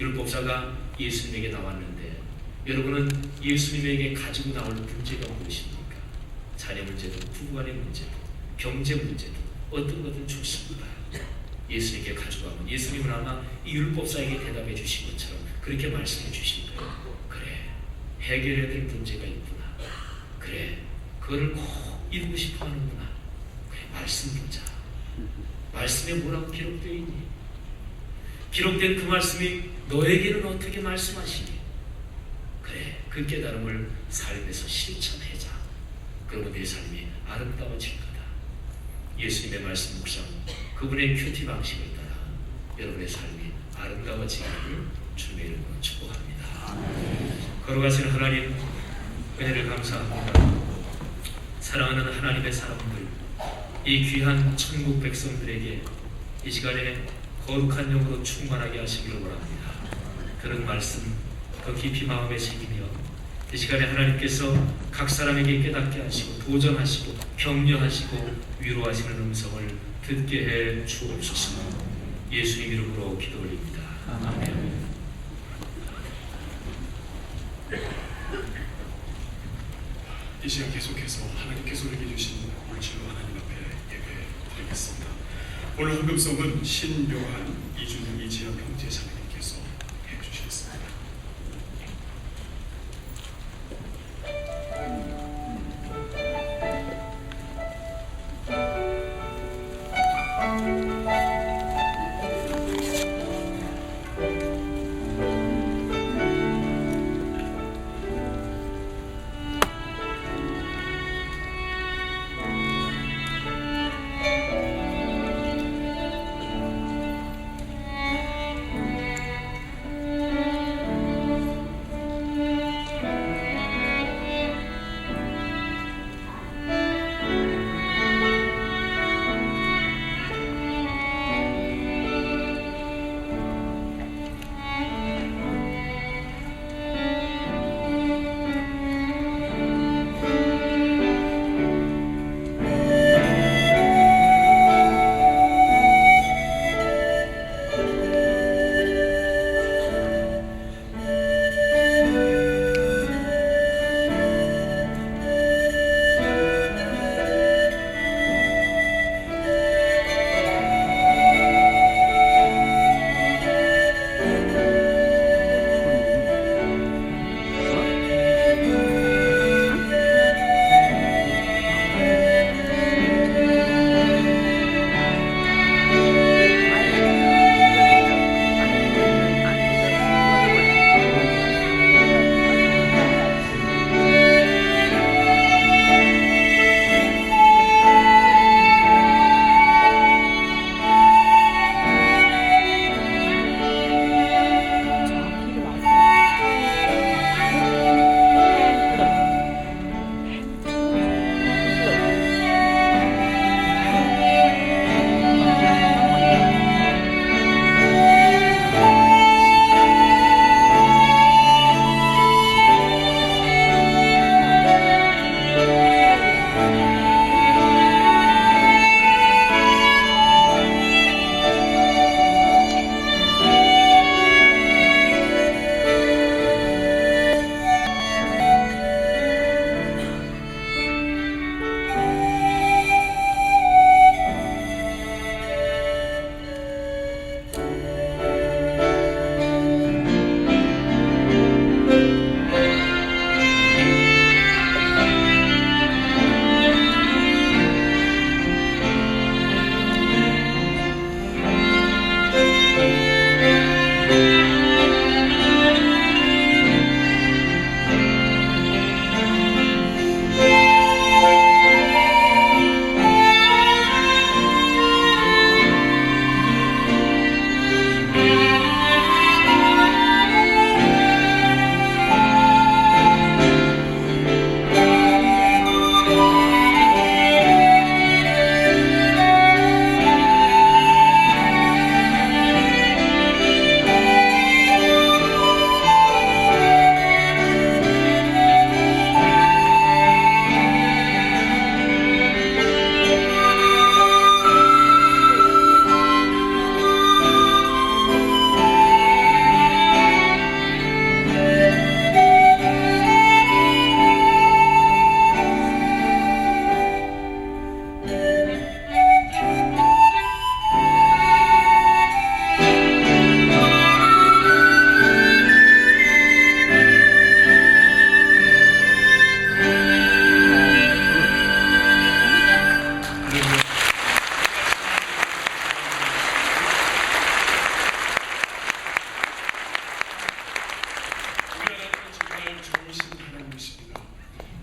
율법사가 예수님에게 나왔는데 여러분은 예수님에게 가지고 나올 문제가 무엇입니까? 자녀 문제도, 부부간의 문제도, 경제 문제도, 어떤 것든 좋습니다. 예수님께 가져가면 예수님은 아마 이 율법사에게 대답해 주신 것처럼 그렇게 말씀해 주신 거예요. 그래, 해결해야 될 문제가 있구나. 그래, 그거를 꼭 이루고 싶어 하는구나. 그래, 말씀 보자. 말씀에 뭐라고 기록되어 있니? 기록된 그 말씀이 너에게는 어떻게 말씀하시니? 그래, 그 깨달음을 삶에서 실천하자. 그러면 내 삶이 아름다워질 거다. 예수님의 말씀 묵상, 그분의 큐티 방식을 따라 여러분의 삶이 아름다워지기를 주님의 이름으로 축복합니다. 걸어가시는 하나님, 은혜를 감사합니다. 사랑하는 하나님의 사람들, 이 귀한 천국 백성들에게 이 시간에 거룩한 영으로 충만하게 하시기를 원합니다. 그런 말씀 더 깊이 마음에 새기며 이 시간에 하나님께서 각 사람에게 깨닫게 하시고 도전하시고 격려하시고 위로하시는 음성을 듣게 해 주옵소서. 예수님 이름으로 기도 올립니다. 아멘. 이 시간 계속해서 하나님께서 우리에게 주신 물질로 하나님 앞에 예배드리겠습니다. 오늘 헌금송은 신묘한 이준영 이지연 형제 자매님께서 해주시겠습니다.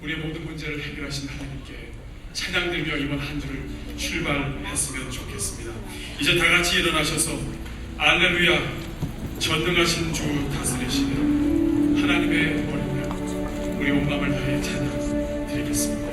우리의 모든 문제를 해결하신 하나님께 찬양드리며 이번 한 주를 출발했으면 좋겠습니다. 이제 다 같이 일어나셔서 알렐루야 전능하신 주 다스리시는 하나님의 어린양 우리 온 마음을 다해 찬양 드리겠습니다.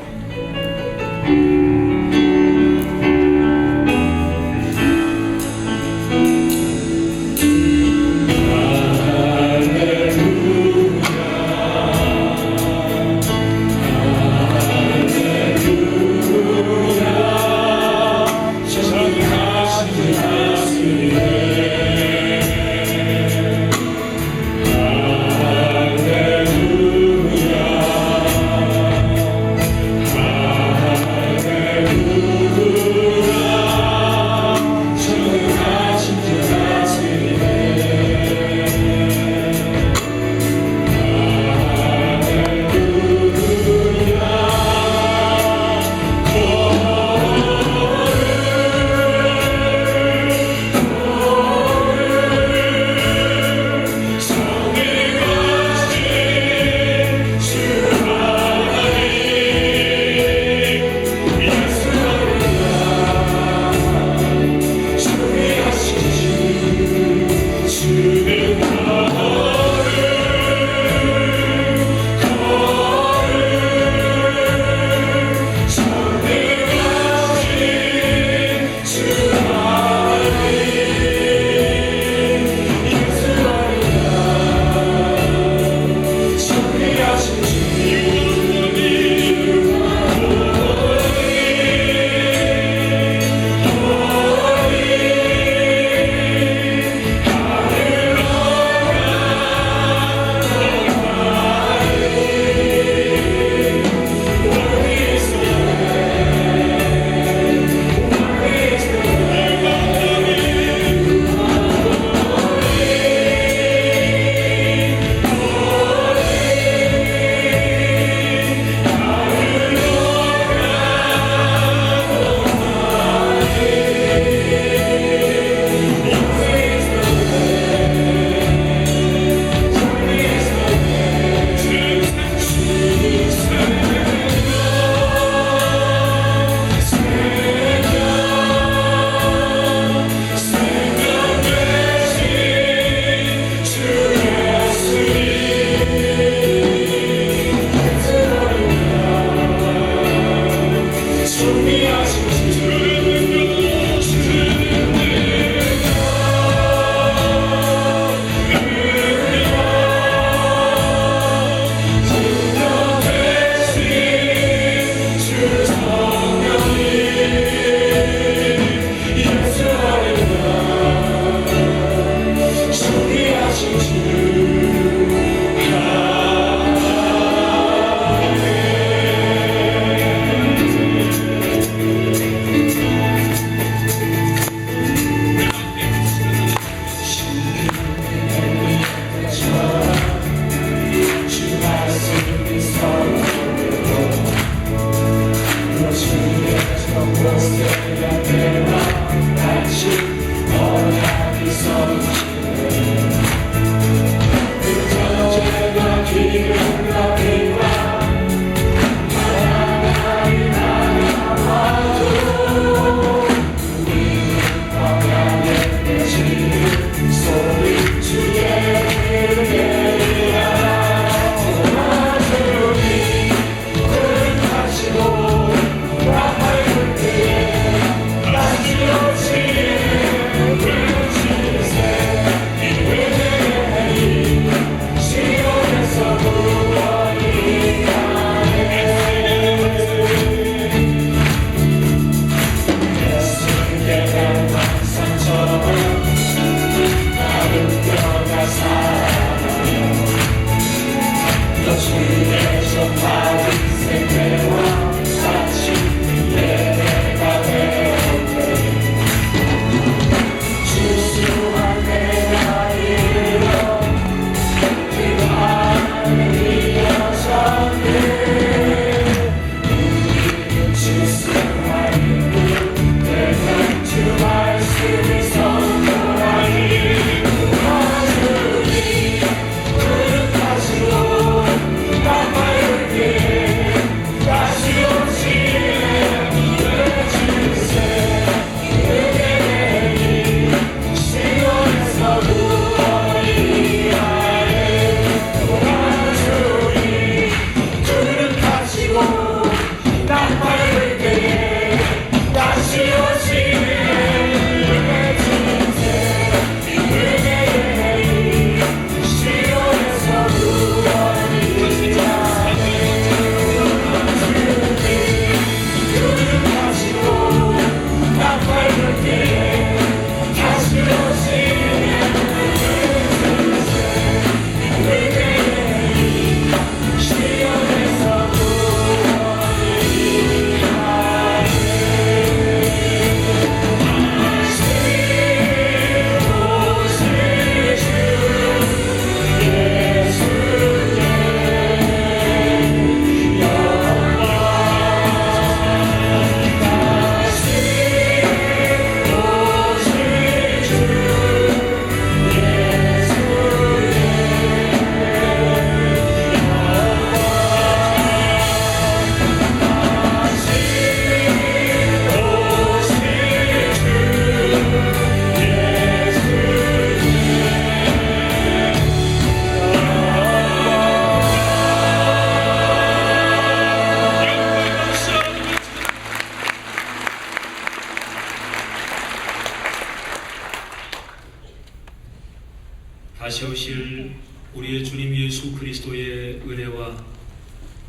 다시 오실 우리의 주님 예수 그리스도의 은혜와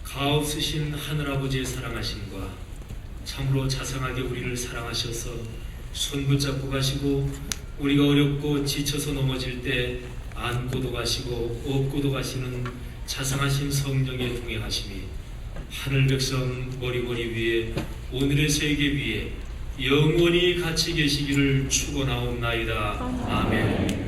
가없으신 하늘아버지의 사랑하심과 참으로 자상하게 우리를 사랑하셔서 손 붙잡고 가시고 우리가 어렵고 지쳐서 넘어질 때 안고도 가시고 업고도 가시는 자상하신 성령의 동행하심이 하늘 백성 머리머리 위에 오늘의 세계 위에 영원히 같이 계시기를 축원하옵나이다. 아멘.